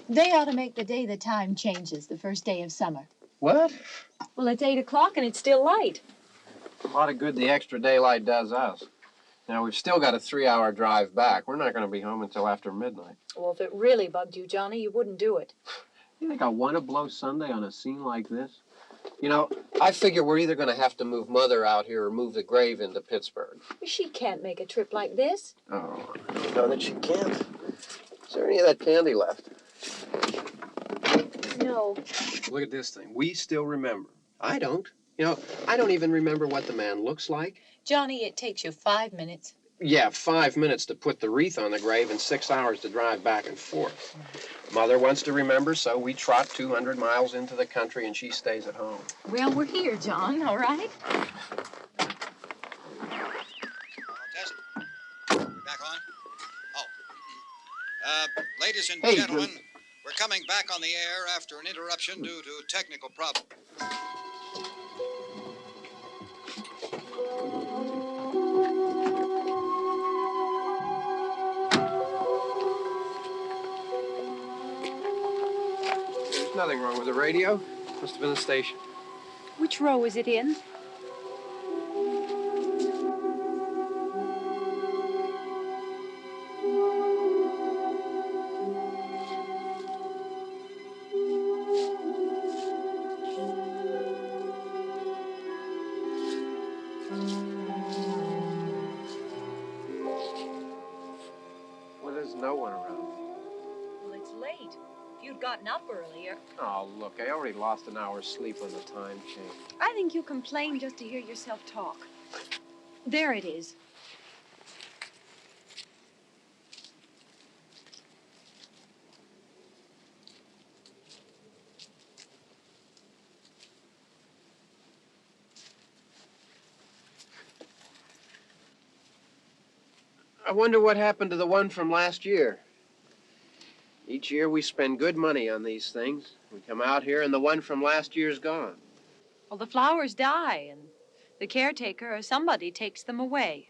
They ought to make the day the time changes, the first day of summer. What? Well, it's 8 o'clock and it's still light. A lot of good the extra daylight does us. Now, we've still got a 3-hour drive back. We're not going to be home until after midnight. Well, if it really bugged you, Johnny, you wouldn't do it. You think I want to blow Sunday on a scene like this? You know, I figure we're either going to have to move Mother out here or move the grave into Pittsburgh. She can't make a trip like this. Oh, I don't know that she can't. Is there any of that candy left? No. Look at this thing. We still remember. I don't. You know, I don't even remember what the man looks like. Johnny, it takes you 5 minutes. Yeah, 5 minutes to put the wreath on the grave and 6 hours to drive back and forth. Mother wants to remember, so we trot 200 miles into the country and she stays at home. Well, we're here, John, all right? Test. We're back on? Oh. Ladies and Hey, gentlemen, we're coming back on the air after an interruption due to technical problems. There's nothing wrong with the radio. Must have been the station. Which row is it in? Well, there's no one around. Well, it's late. If you'd gotten up earlier. Oh, look, I already lost an hour's sleep on the time change. I think you complain just to hear yourself talk. There it is. I wonder what happened to the one from last year. Each year we spend good money on these things. We come out here and the one from last year's gone. Well, the flowers die, and the caretaker or somebody takes them away.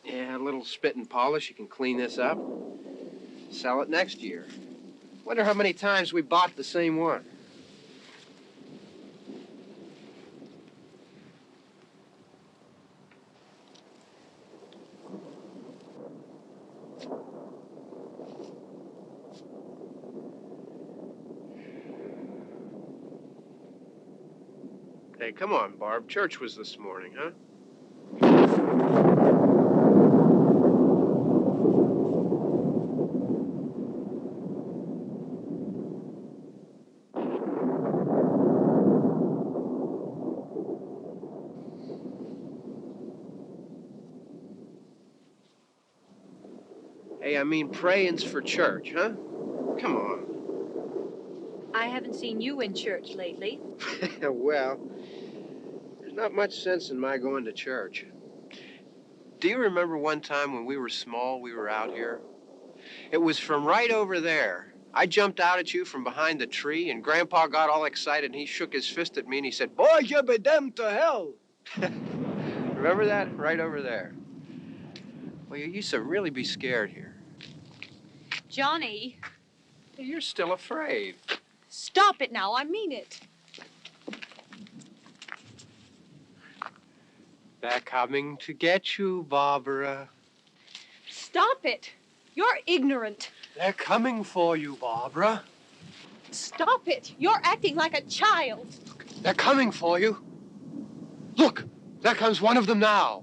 Yeah, a little spit and polish, you can clean this up. Sell it next year. Wonder how many times we bought the same one. Hey, come on, Barb. Church was this morning, huh? Hey, I mean, praying's for church, huh? Come on. I haven't seen you in church lately. Well, there's not much sense in my going to church. Do you remember one time when we were small, we were out here? It was from right over there. I jumped out at you from behind the tree, and Grandpa got all excited, and he shook his fist at me, and he said, "Boy, you be damned to hell." Remember that? Right over there. Well, you used to really be scared here. Johnny, You're still afraid. stop it now. I mean it. They're coming to get you, Barbara. Stop it. You're ignorant. They're coming for you, Barbara. Stop it. You're acting like a child. They're coming for you. Look, there comes one of them now.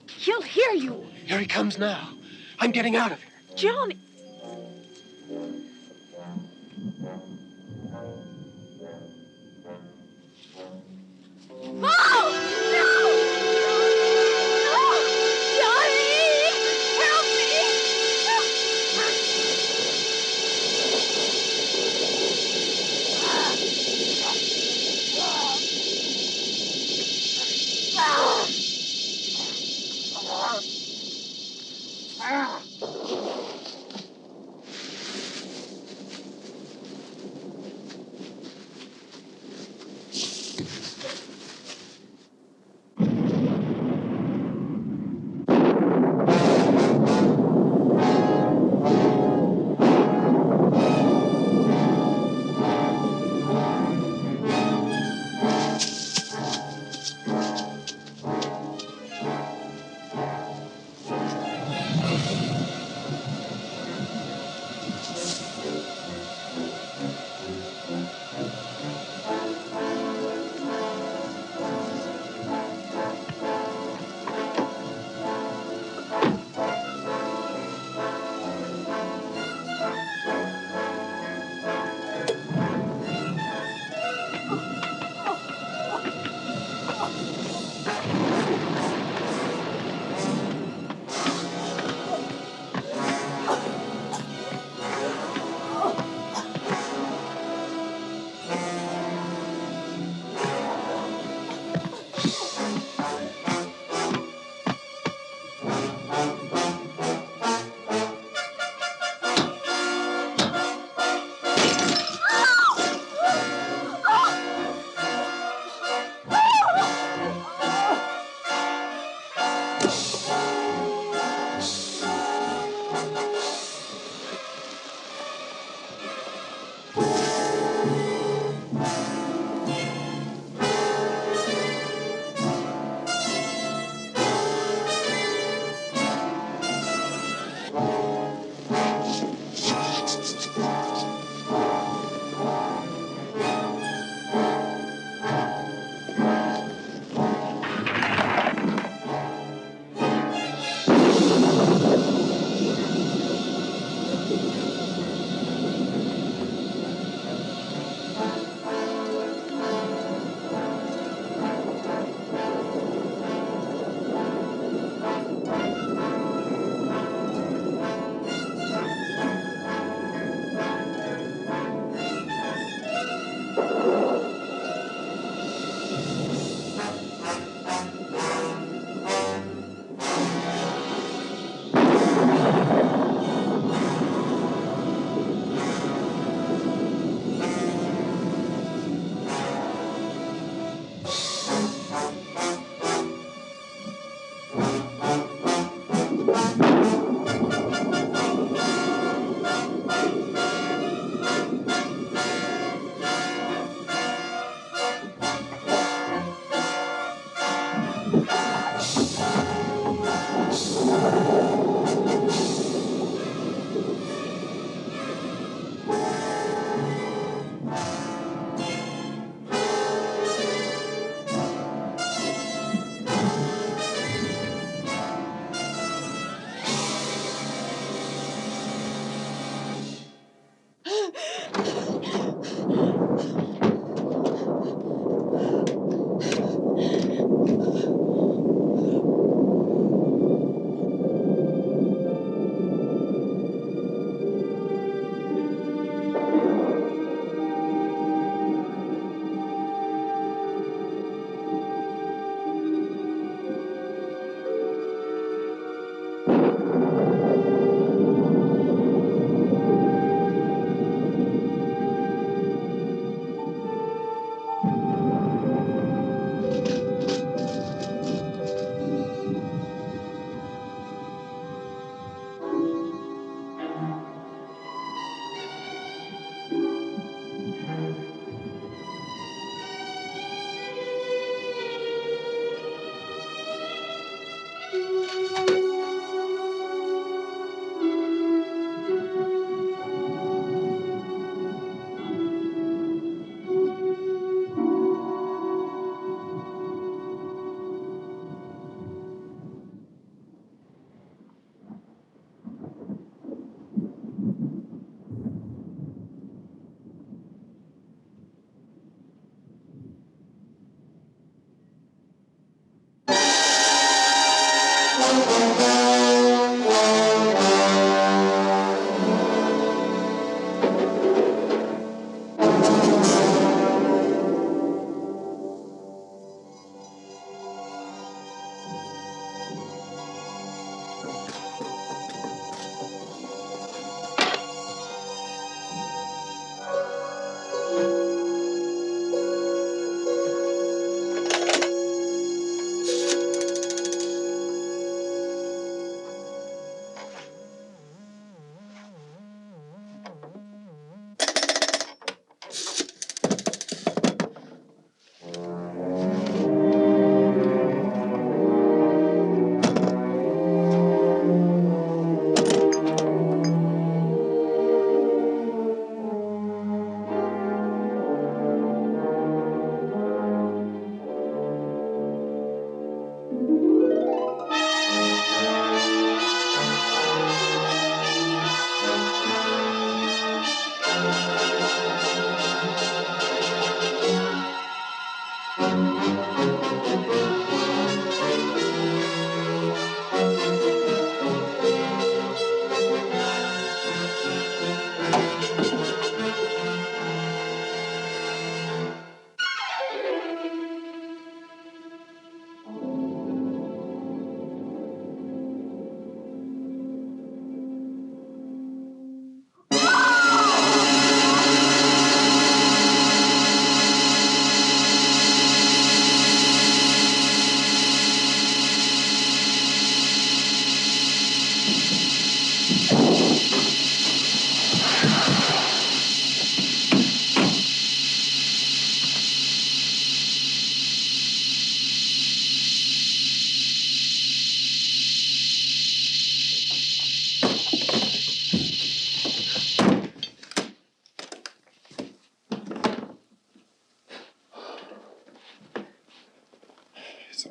He'll hear you. Here he comes now. I'm getting out of here. Johnny. Oh! No! No! Johnny! Help me!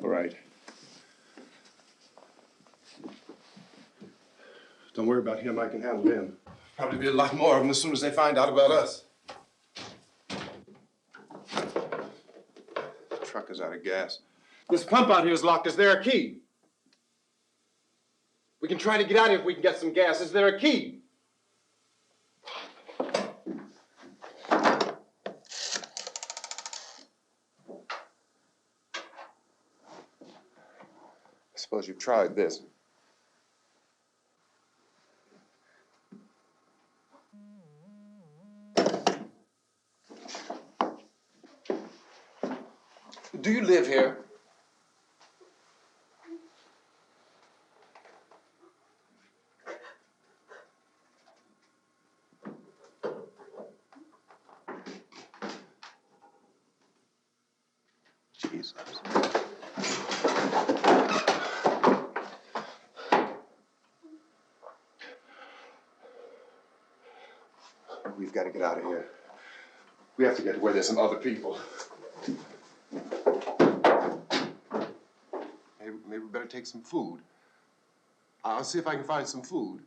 All right. Don't worry about him. I can handle him. Probably be a lot more of them as soon as they find out about us. The truck is out of gas. This pump out here is locked. Is there a key? We can try to get out here if we can get some gas. Is there a key? I suppose you've tried this. Do you live here? Jesus. We've got to get out of here. We have to get to where there's some other people. Maybe we better take some food. I'll see if I can find some food.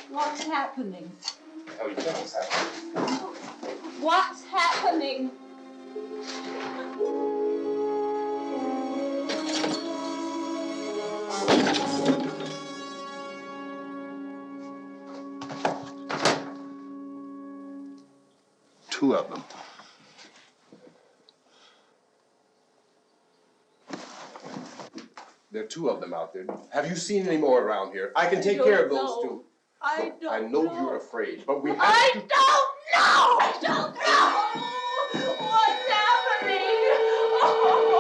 What's happening? Hell, you know what's happening. What's happening? Two of them. There are two of them out there. Have you seen any more around here? I can take care of those two. I don't I know you're afraid, but we have to... I don't know! I don't know! What's happening? Oh.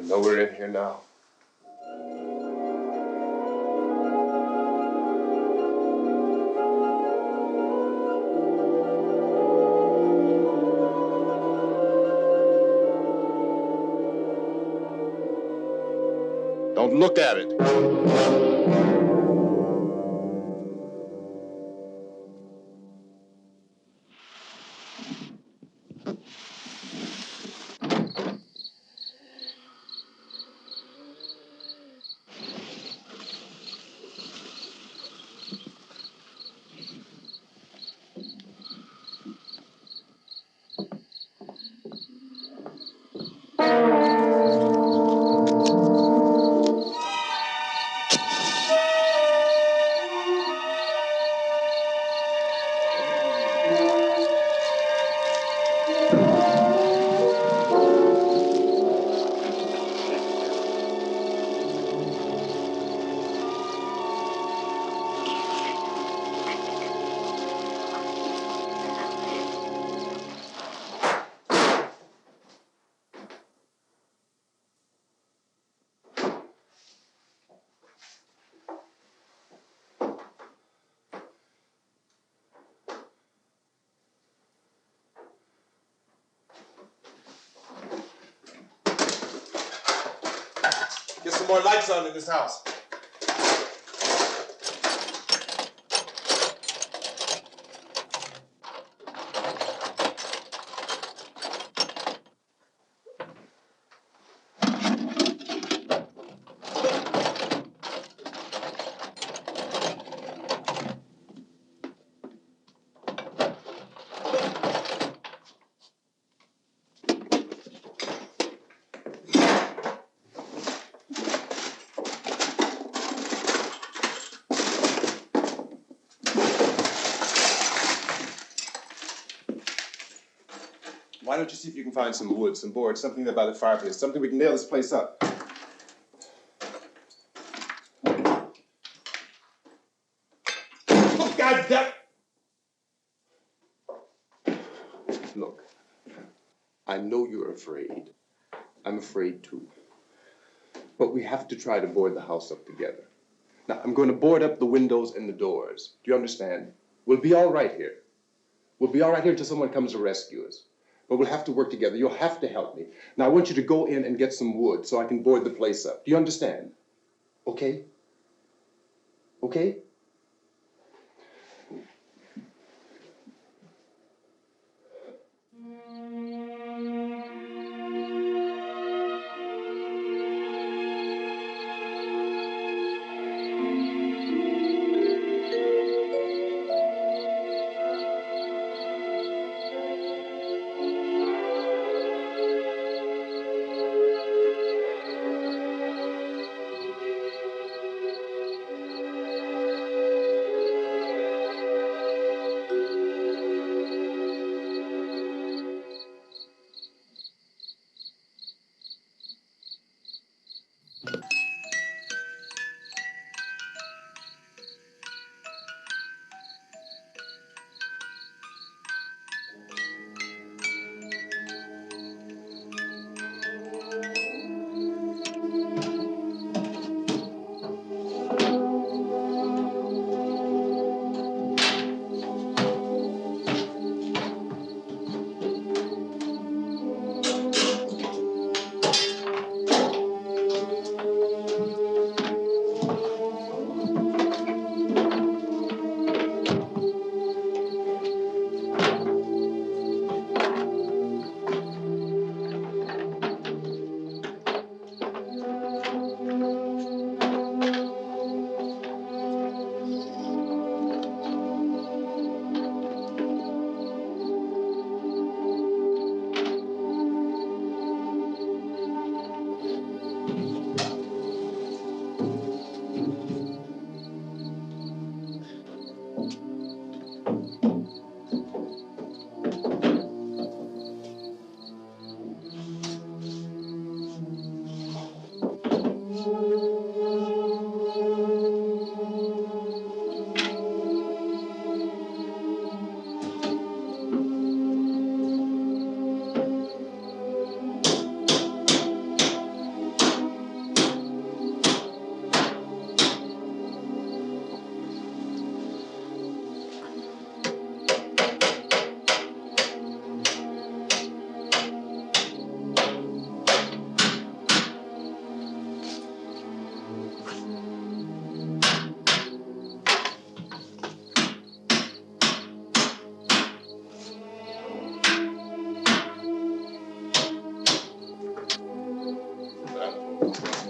know we're in here now. Don't look at it. Get some more lights on in this house. Why don't you see if you can find some wood, some boards, something there by the fireplace, something we can nail this place up. Oh, God damn! Look, I know you're afraid. I'm afraid too. But we have to try to board the house up together. Now, I'm going to board up the windows and the doors. Do you understand? We'll be all right here. We'll be all right here until someone comes to rescue us. But we'll have to work together. You'll have to help me. Now, I want you to go in and get some wood so I can board the place up. Do you understand? Okay? Okay?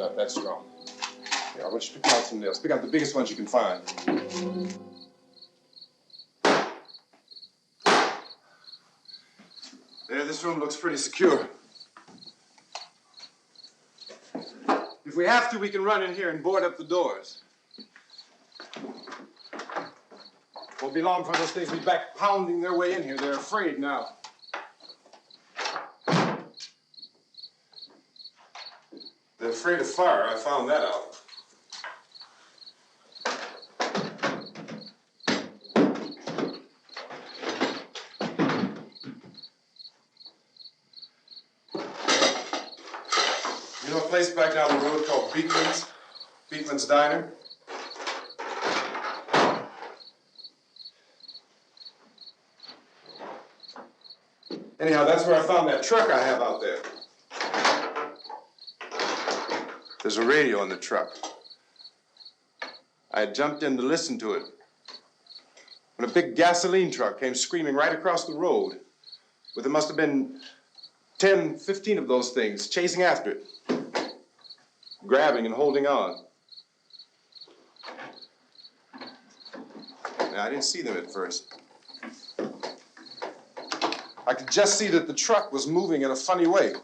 not that strong. Here, I want you to pick out some nails. Pick out the biggest ones you can find. There, this room looks pretty secure. If we have to, we can run in here and board up the doors. Won't be long before those things will be back pounding their way in here. They're afraid now. They're afraid of fire. I found that out. You know a place back down the road called Beekman's Diner? Anyhow, that's where I found that truck I have out there. There's a radio in the truck. I had jumped in to listen to it when a big gasoline truck came screaming right across the road. But there must have been 10, 15 of those things chasing after it, grabbing and holding on. Now, I didn't see them at first. I could just see that the truck was moving in a funny way.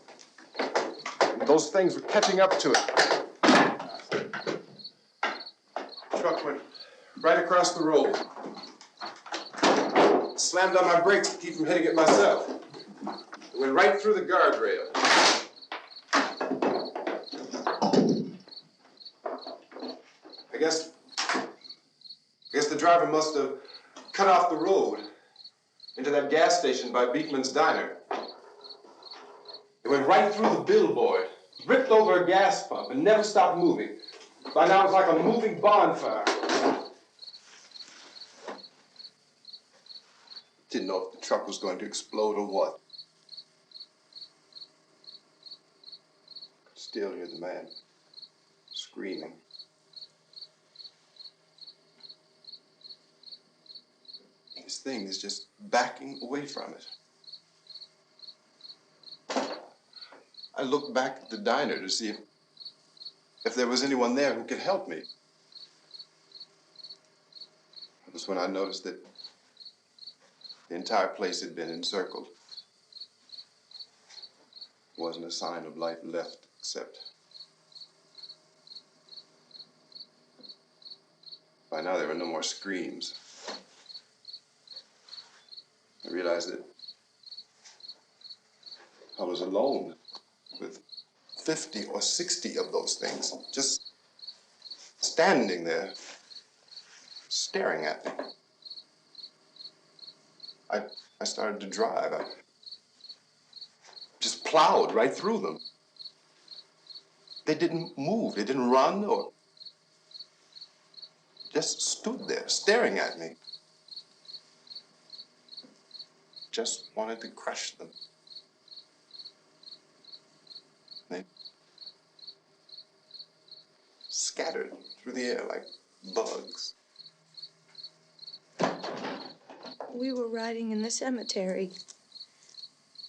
And those things were catching up to it. The truck went right across the road. Slammed on my brakes to keep from hitting it myself. It went right through the guardrail. I guess the driver must have cut off the road into that gas station by Beekman's Diner. It went right through the billboard, ripped over a gas pump, and never stopped moving. By now, it was like a moving bonfire. Didn't know if the truck was going to explode or what. Could still hear the man screaming. This thing is just backing away from it. I looked back at the diner to see if there was anyone there who could help me. It was when I noticed that the entire place had been encircled. There wasn't a sign of life left except by now there were no more screams. I realized that I was alone with 50 or 60 of those things, just standing there, staring at me. I started to drive. I just plowed right through them. They didn't move. They didn't run or just stood there, staring at me. Just wanted to crush them. They scattered through the air like bugs. We were riding in the cemetery,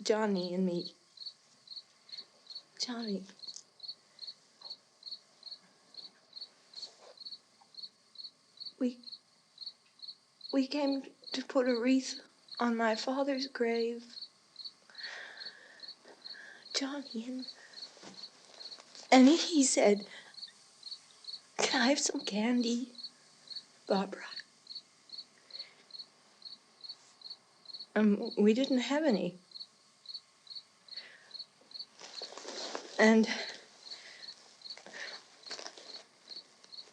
Johnny and me. Johnny. We came to put a wreath on my father's grave. Johnny, and he said, "Can I have some candy, Barbara?" We didn't have any. And,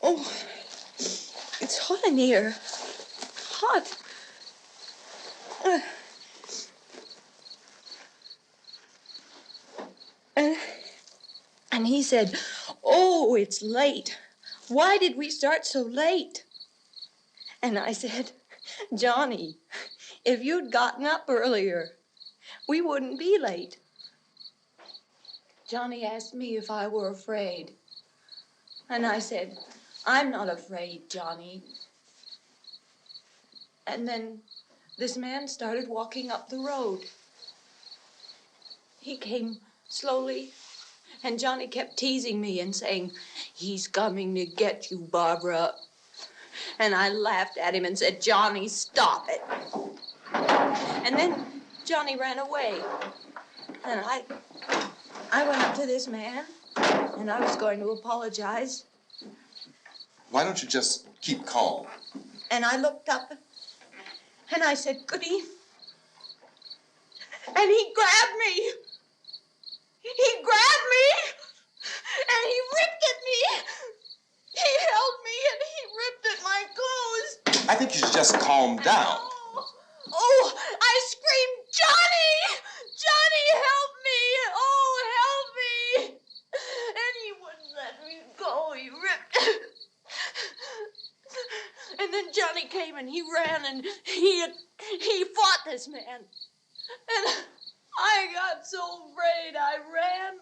oh, it's hot in here. Hot. And he said, "Oh, it's late. Why did we start so late?" And I said, "Johnny, if you'd gotten up earlier, we wouldn't be late." Johnny asked me if I were afraid. And I said, "I'm not afraid, Johnny." And then this man started walking up the road. He came slowly And Johnny kept teasing me and saying, "He's coming to get you, Barbara." And I laughed at him and said, "Johnny, stop it." And then Johnny ran away. And I went up to this man, and I was going to apologize. Why don't you just keep calm? And I looked up, and I said, "Goody." And he grabbed me. He grabbed me, and he ripped at me. He held me, and he ripped at my clothes. I think you should just calm down. Oh, I screamed, "Johnny! Johnny, help me! Oh, help me!" And he wouldn't let me go. He ripped. And then Johnny came and he ran and he fought this man. And I got so afraid. I ran.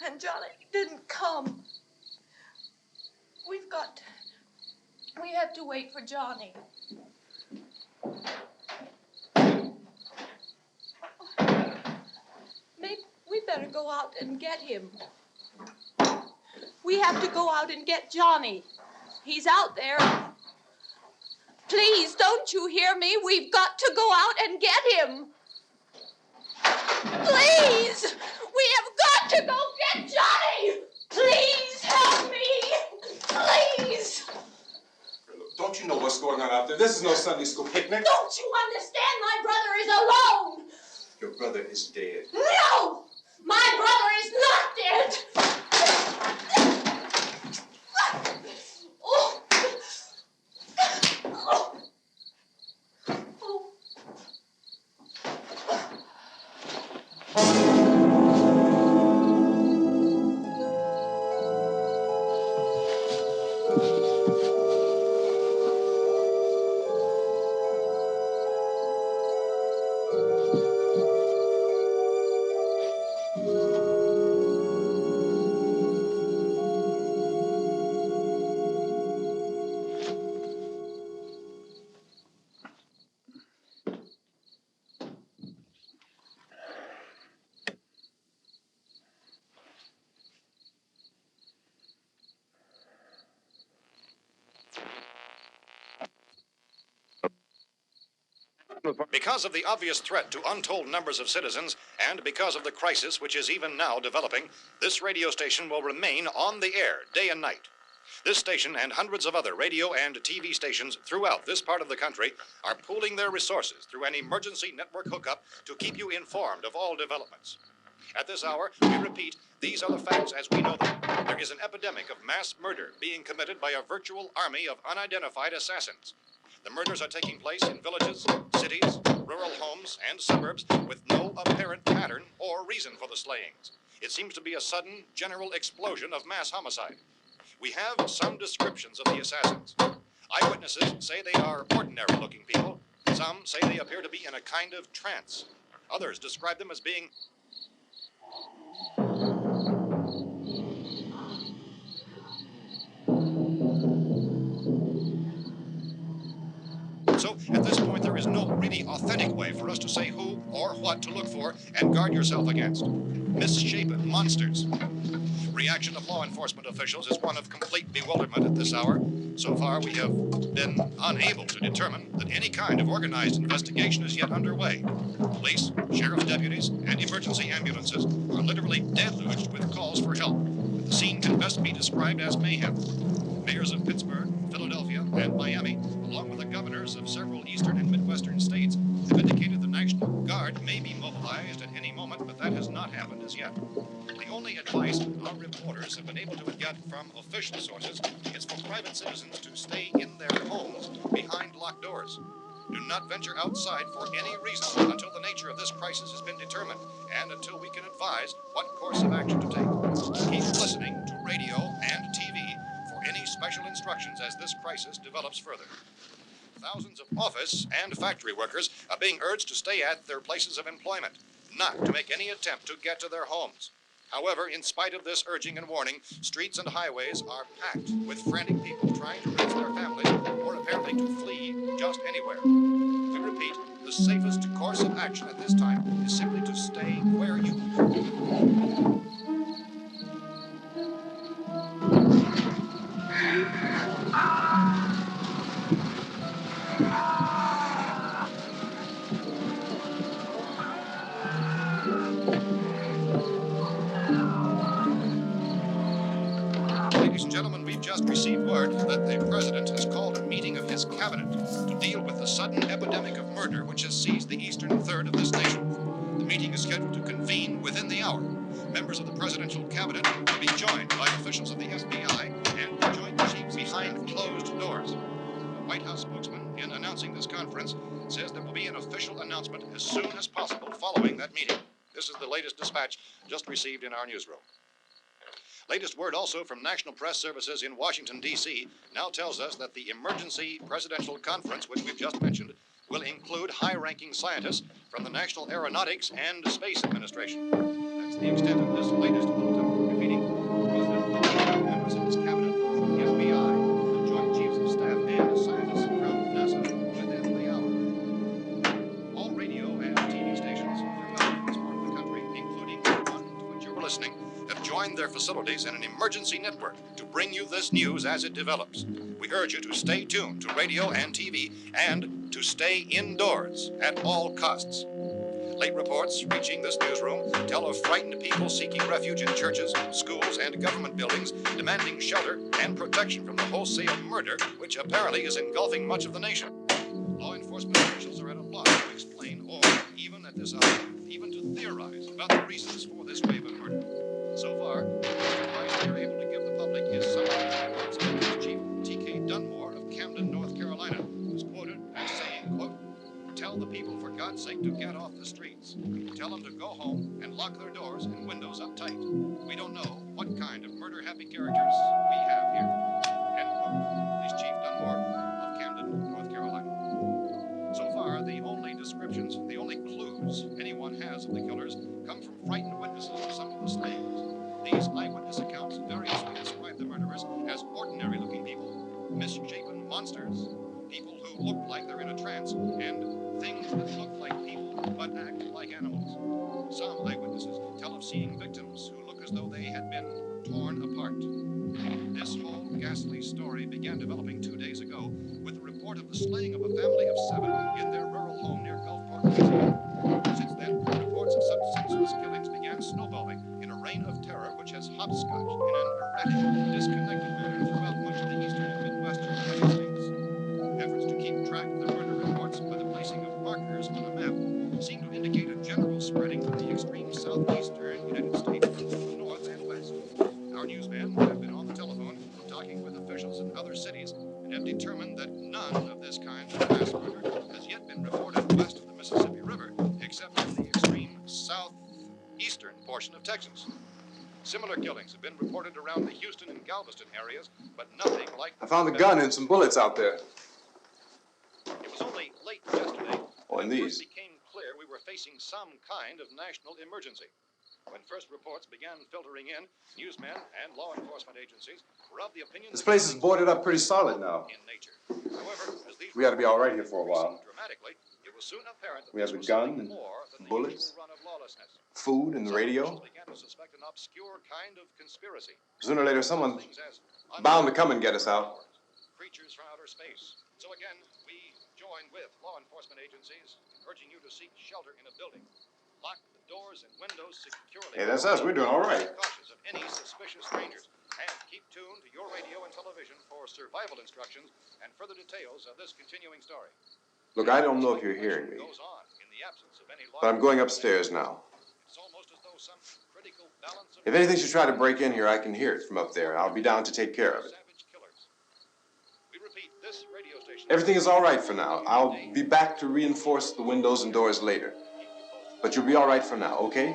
And Johnny didn't come. We have to wait for Johnny. Maybe we better go out and get him. We have to go out and get Johnny. He's out there. Please, don't you hear me? We've got to go out and get him. Please! We have got to go get Johnny! Please help me! Please! Don't you know what's going on out there? This is no Sunday school picnic. Don't you understand? My brother is alone! Your brother is dead. No! My brother is not dead! Oh. Oh. Because of the obvious threat to untold numbers of citizens, and because of the crisis which is even now developing, this radio station will remain on the air day and night. This station and hundreds of other radio and TV stations throughout this part of the country are pooling their resources through an emergency network hookup to keep you informed of all developments. At this hour, we repeat, these are the facts as we know them. There is an epidemic of mass murder being committed by a virtual army of unidentified assassins. The murders are taking place in villages, cities, rural homes, and suburbs with no apparent pattern or reason for the slayings. It seems to be a sudden, general explosion of mass homicide. We have some descriptions of the assassins. Eyewitnesses say they are ordinary-looking people. Some say they appear to be in a kind of trance. Others describe them as being So, at this point, there is no really authentic way for us to say who or what to look for and guard yourself against. Misshapen monsters. Reaction of law enforcement officials is one of complete bewilderment at this hour. So far, we have been unable to determine that any kind of organized investigation is yet underway. Police, sheriff's deputies, and emergency ambulances are literally deluged with calls for help. The scene can best be described as mayhem. Mayors of Pittsburgh, Philadelphia, and Miami, along with the governors of several eastern and midwestern states, have indicated the National Guard may be mobilized at any moment, but that has not happened as yet. The only advice our reporters have been able to get from official sources is for private citizens to stay in their homes behind locked doors. Do not venture outside for any reason until the nature of this crisis has been determined and until we can advise what course of action to take. Keep listening to radio and TV for any special instructions as this crisis develops further. Thousands of office and factory workers are being urged to stay at their places of employment, not to make any attempt to get to their homes. However, in spite of this urging and warning, streets and highways are packed with frantic people trying to reach their families or apparently to flee just anywhere. We repeat, the safest course of action at this time is simply to stay where you Ladies and gentlemen, we've just received word that the President has called a meeting of his cabinet to deal with the sudden epidemic of murder which has seized the eastern third of this nation. The meeting is scheduled to convene within the hour. Members of the presidential cabinet will be joined by officials of the FBI and the Joint Chiefs behind closed doors. The White House spokesman, in announcing this conference, says there will be an official announcement as soon as possible following that meeting. This is the latest dispatch just received in our newsroom. Latest word also from National Press Services in Washington, D.C. now tells us that the emergency presidential conference, which we've just mentioned, will include high-ranking scientists from the National Aeronautics and Space Administration. That's the extent of this latest bulletin, repeating the President, members of his cabinet, the FBI, the Joint Chiefs of Staff, and scientists from NASA within the hour. All radio and TV stations throughout this part of the country, including the one to which you're listening, have joined their facilities in an emergency network to bring you this news as it develops. We urge you to stay tuned to radio and TV and to stay indoors at all costs. Late reports reaching this newsroom tell of frightened people seeking refuge in churches, schools, and government buildings, demanding shelter and protection from the wholesale murder which apparently is engulfing much of the nation. Law enforcement officials are at a loss to explain or, even at this hour, even to theorize about the reasons for this wave of murder. So far, the advice we are able to give the public is summarized by words of Police Chief T.K. Dunmore of Camden, North Carolina, who's quoted as saying, quote, "Tell the people, for God's sake, to get off the streets. Tell them to go home and lock their doors and windows up tight. We don't know what kind of murder-happy characters we have here." End quote. Police Chief Dunmore of Camden, North Carolina. So far, the only descriptions, the only clues anyone has of the killers come from frightened witnesses of some of the slayings. These eyewitness accounts variously describe the murderers as ordinary-looking people, misshapen monsters, people who look like they're in a trance, and things that look like people but act like animals. Some eyewitnesses tell of seeing victims who look as though they had been torn apart. This whole ghastly story began developing 2 days ago with the report of the slaying of a family of 7 in their rural home near Gulfport, Louisiana. Since then, reports of such senseless killings began snowballing in a reign of terror which has hopscotched in an erratic, disconnected manner throughout much of the eastern and midwestern United States. Efforts to keep track of the murder reports by the placing of markers on a map seem to indicate a general spreading from the extreme southeastern United States to the north and west. Our newsmen have been on the telephone talking with officials in other cities and have determined that none of this kind of mass murder has yet been reported west of the Mississippi River, except in the extreme southeastern portion of Texas. Similar killings have been reported around the Houston and Galveston areas, but nothing like... I found a gun and some bullets out there. It was only late yesterday Oh, and when it first these. became clear we were facing some kind of national emergency. When first reports began filtering in, newsmen and law enforcement agencies were of the opinion This that place is killings boarded up were pretty solid now. in nature. However, as these We ought to be all right here reports for a while. increased dramatically, it was soon apparent that We have this a was gun something and more than the bullets, usual run of lawlessness. food and the Some radio. officials began to suspect an obscure kind of conspiracy. Sooner or later, someone's Things as bound to come and get us out. creatures from outer space. So again, we join with law enforcement agencies in urging you to seek shelter in a building. Lock the doors and windows securely. Hey, that's us. We're doing all right. Be cautious of any suspicious strangers. And keep tuned to your radio and television for survival instructions and further details of this continuing story. Look, I don't know if you're hearing me, Goes on in the absence of any law but I'm going upstairs now. It's almost as though some critical balance of If anything should try to break in here, I can hear it from up there, and I'll be down to take care of it. savage killers. We repeat, this radio station. Everything is all right for now. I'll be back to reinforce the windows and doors later. But you'll be all right for now, okay?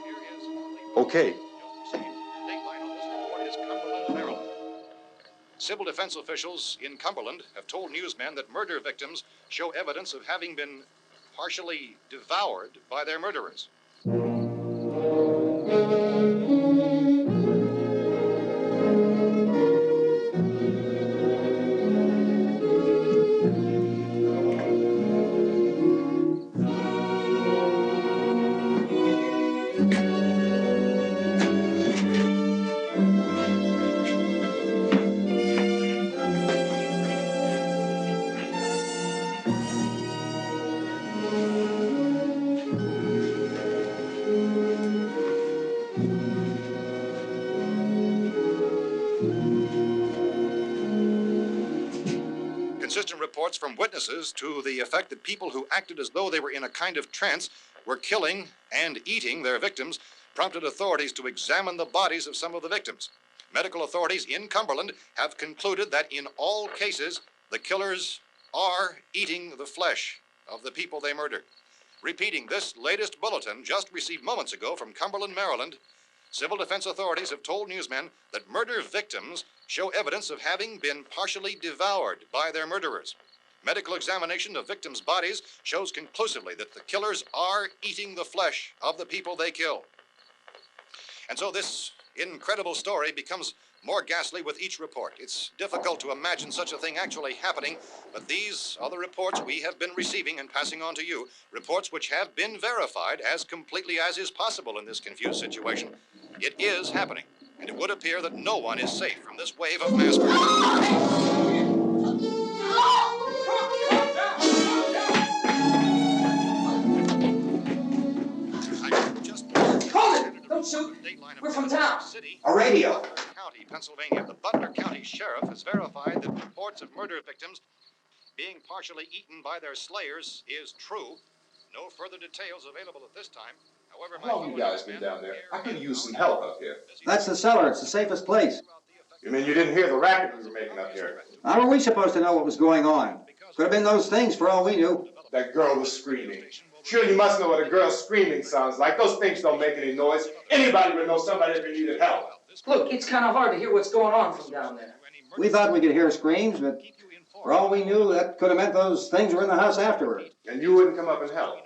Here is Okay. Dateline on this report is Cumberland Herald. Civil defense officials in Cumberland have told newsmen that murder victims show evidence of having been partially devoured by their murderers. Inconsistent reports from witnesses to the effect that people who acted as though they were in a kind of trance were killing and eating their victims prompted authorities to examine the bodies of some of the victims. Medical authorities in Cumberland have concluded that in all cases, the killers are eating the flesh of the people they murdered. Repeating this latest bulletin just received moments ago from Cumberland, Maryland, civil defense authorities have told newsmen that murder victims show evidence of having been partially devoured by their murderers. Medical examination of victims' bodies shows conclusively that the killers are eating the flesh of the people they kill. And so this incredible story becomes more ghastly with each report. It's difficult to imagine such a thing actually happening, but these are the reports we have been receiving and passing on to you, reports which have been verified as completely as is possible in this confused situation. It is happening, and it would appear that no one is safe from this wave of mass murder. Don't shoot. We're from town. A radio. County, Pennsylvania. The Butler County Sheriff has verified that reports of murder victims being partially eaten by their slayers is true. No further details available at this time. However, How long you guys been down there? I could use some help up here. That's the cellar. It's the safest place. You mean you didn't hear the racket we were making up here? How were we supposed to know what was going on? Could have been those things for all we knew. That girl was screaming. Sure, you must know what a girl screaming sounds like. Those things don't make any noise. Anybody would know somebody ever needed help. Look, it's kind of hard to hear what's going on from down there. We thought we could hear screams, but for all we knew, that could have meant those things were in the house afterward. And you wouldn't come up and help.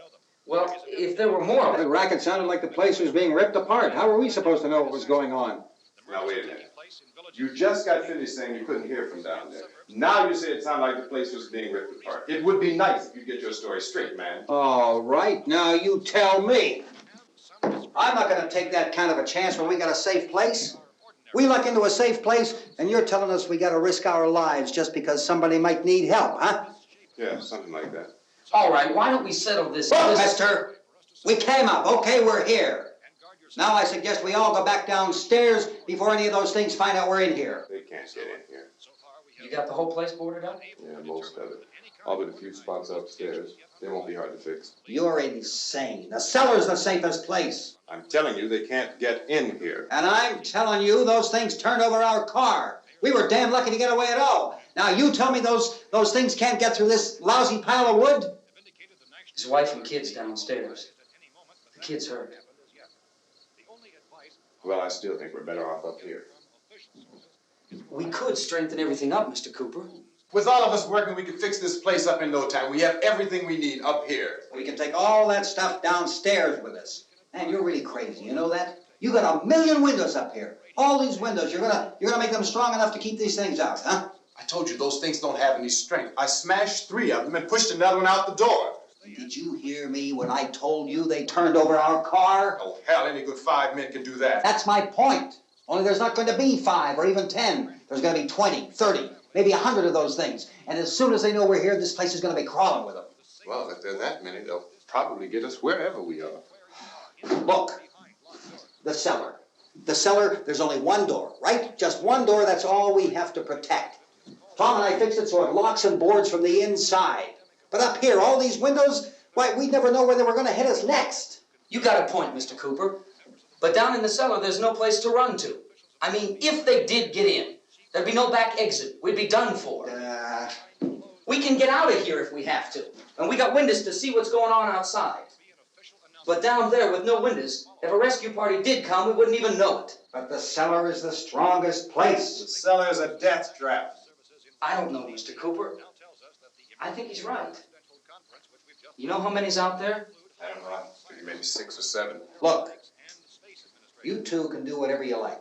Well, if there were more of The it. racket sounded like the place was being ripped apart. How were we supposed to know what was going on? Now, wait a minute. You just got finished saying you couldn't hear from down there. Now you say it sounded like the place was being ripped apart. It would be nice if you get your story straight, man. All right, now you tell me. I'm not going to take that kind of a chance when we got a safe place. We luck into a safe place, and you're telling us we got to risk our lives just because somebody might need help, huh? Yeah, something like that. All right, why don't we settle this? Look, mister, we came up. Okay, we're here. Now I suggest we all go back downstairs before any of those things find out we're in here. They can't get in here. You got the whole place boarded up? Yeah, most of it. All but a few spots upstairs. They won't be hard to fix. You're insane. The cellar's the safest place. I'm telling you, they can't get in here. And I'm telling you, those things turned over our car. We were damn lucky to get away at all. Now you tell me those things can't get through this lousy pile of wood? His wife and kids downstairs. The kids hurt. Well, I still think we're better off up here. We could strengthen everything up, Mr. Cooper. With all of us working, we can fix this place up in no time. We have everything we need up here. We can take all that stuff downstairs with us. Man, you're really crazy, you know that? You got 1 million windows up here. All these windows, you're gonna make them strong enough to keep these things out, huh? I told you those things don't have any strength. I smashed 3 of them and pushed another one out the door. Did you hear me when I told you they turned over our car? Oh, hell, any good 5 men can do that. That's my point. Only there's not going to be 5 or even 10. There's going to be 20, 30, maybe 100 of those things. And as soon as they know we're here, this place is going to be crawling with them. Well, if there are that many, they'll probably get us wherever we are. Look, the cellar. The cellar, there's only one door, right? Just one door, that's all we have to protect. Tom and I fixed it so it locks and boards from the inside. But up here, all these windows, why, we'd never know where they were going to hit us next. You got a point, Mr. Cooper. But down in the cellar, there's no place to run to. I mean, if they did get in, there'd be no back exit. We'd be done for. We can get out of here if we have to. And we got windows to see what's going on outside. But down there with no windows, if a rescue party did come, we wouldn't even know it. But the cellar is the strongest place. The cellar is a death trap. I don't know, Mr. Cooper. I think he's right. You know how many's out there? I don't know. Maybe 6 or 7. Look, you two can do whatever you like.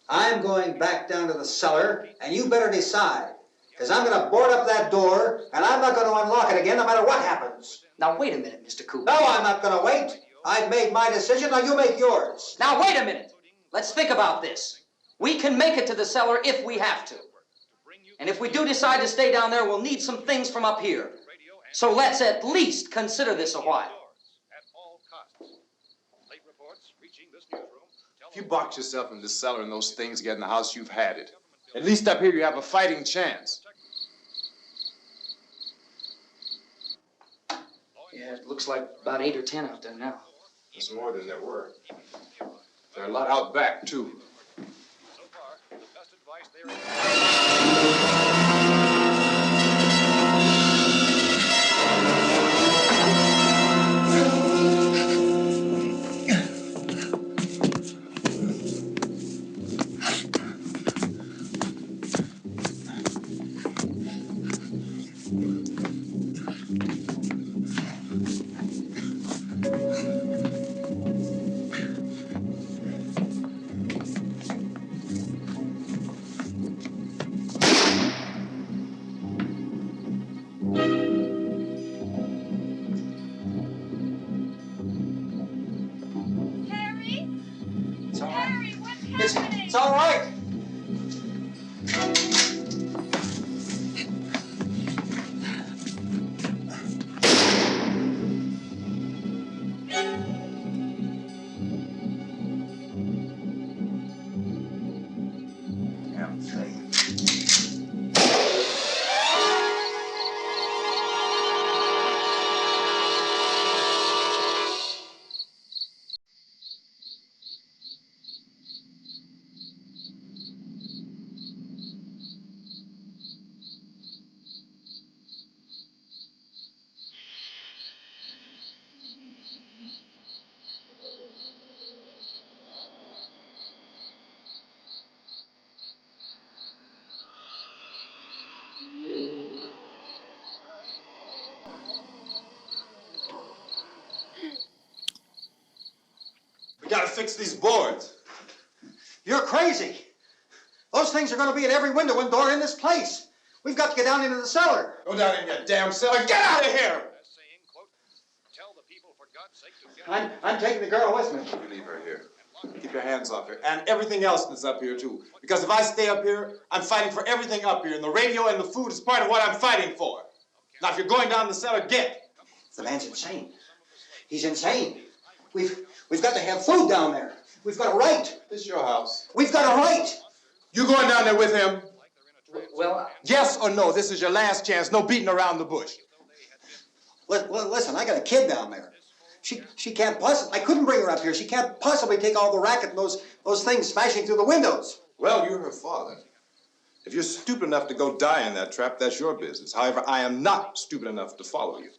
I'm going back down to the cellar, and you better decide. Because I'm going to board up that door, and I'm not going to unlock it again no matter what happens. Now, wait a minute, Mr. Cooper. No, I'm not going to wait. I've made my decision, now you make yours. Now, wait a minute. Let's think about this. We can make it to the cellar if we have to. And if we do decide to stay down there, we'll need some things from up here. So let's at least consider this a while. If you box yourself in the cellar and those things get in the house, you've had it. At least up here you have a fighting chance. Yeah, it looks like about 8 or 10 out there now. There's more than there were. There are a lot out back, too. So far, the best advice there is. Harry? It's all right. Harry, what's happening? It's all right. Damn thing. We gotta fix these boards. You're crazy. Those things are going to be at every window and door in this place. We've got to get down into the cellar. Go down in your damn cellar. Get out of here! As saying, quote, tell the people for God's sake to get I'm taking the girl with me. You leave her here. Keep your hands off her. And everything else that's up here, too. Because if I stay up here, I'm fighting for everything up here. And the radio and the food is part of what I'm fighting for. Now, if you're going down the cellar, get. The man's insane. He's insane. We've got to have food down there. We've got a right. This is your house. We've got a right. You going down there with him? Well, Yes or no? This is your last chance. No beating around the bush. Listen, I got a kid down there. She can't possibly. I couldn't bring her up here. She can't possibly take all the racket and those things smashing through the windows. Well, you're her father. If you're stupid enough to go die in that trap, that's your business. However, I am not stupid enough to follow you.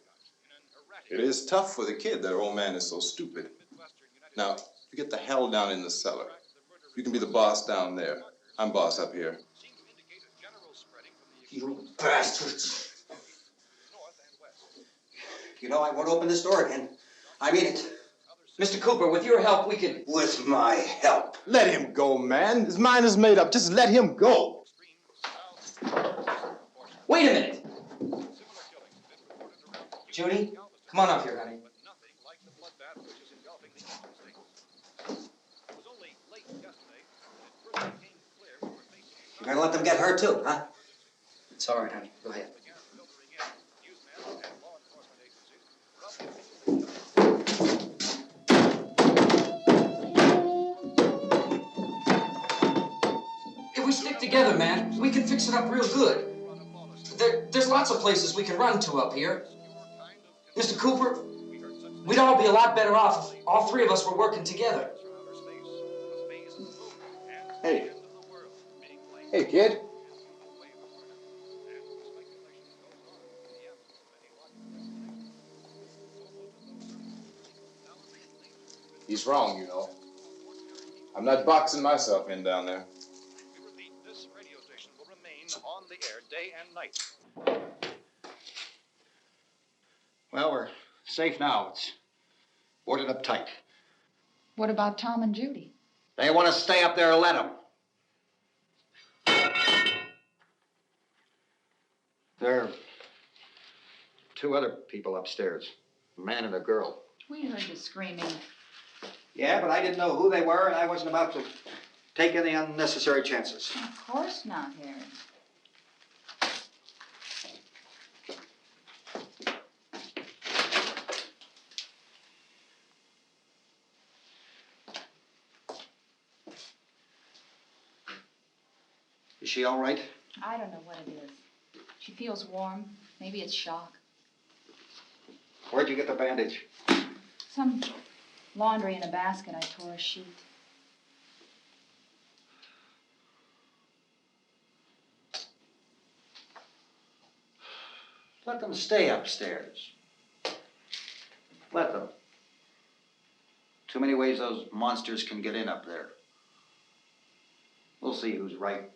It is tough for the kid that her old man is so stupid. Now, you get the hell down in the cellar. You can be the boss down there. I'm boss up here. You bastards. You know, I won't open this door again. I mean it. Mr. Cooper, with your help, we could... With my help. Let him go, man. His mind is made up. Just let him go. Wait a minute. Judy, come on up here, honey. You're gonna let them get hurt too, huh? It's all right, honey. Go ahead. If we stick together, man, we can fix it up real good. There's lots of places we can run to up here. Mr. Cooper, we'd all be a lot better off if all three of us were working together. Hey. Hey, kid. He's wrong, you know. I'm not boxing myself in down there. We repeat, this radio station will remain on the air day and night. Well, we're safe now. It's boarded up tight. What about Tom and Judy? They want to stay up there, let them. There are two other people upstairs, a man and a girl. We heard you screaming. Yeah, but I didn't know who they were, and I wasn't about to take any unnecessary chances. Of course not, Harry. Is she all right? I don't know what it is. She feels warm. Maybe it's shock. Where'd you get the bandage? Some laundry in a basket. I tore a sheet. Let them stay upstairs. Let them. Too many ways those monsters can get in up there. We'll see who's right.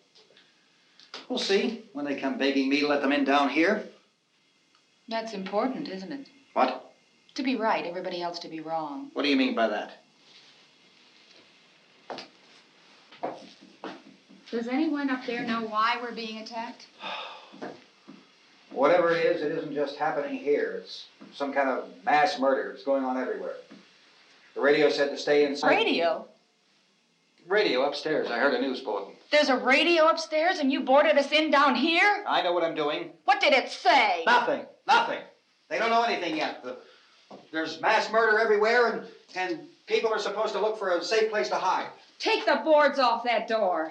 We'll see when they come begging me to let them in down here. That's important, isn't it? What? To be right, everybody else to be wrong. What do you mean by that? Does anyone up there know why we're being attacked? Whatever it isn't just happening here. It's some kind of mass murder. It's going on everywhere. The radio said to stay inside. Radio? Radio upstairs. I heard a news bulletin. There's a radio upstairs and you boarded us in down here? I know what I'm doing. What did it say? Nothing. Nothing. They don't know anything yet. There's mass murder everywhere, and people are supposed to look for a safe place to hide. Take the boards off that door.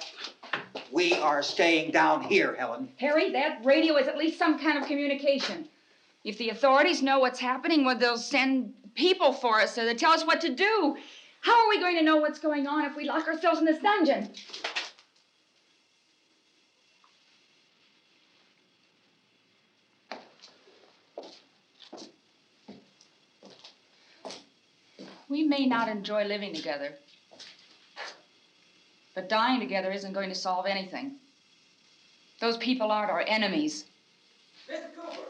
We are staying down here, Helen. Harry, that radio is at least some kind of communication. If the authorities know what's happening, well, they'll send people for us so they tell us what to do. How are we going to know what's going on if we lock ourselves in this dungeon? We may not enjoy living together, but dying together isn't going to solve anything. Those people aren't our enemies. Mr. Cooper!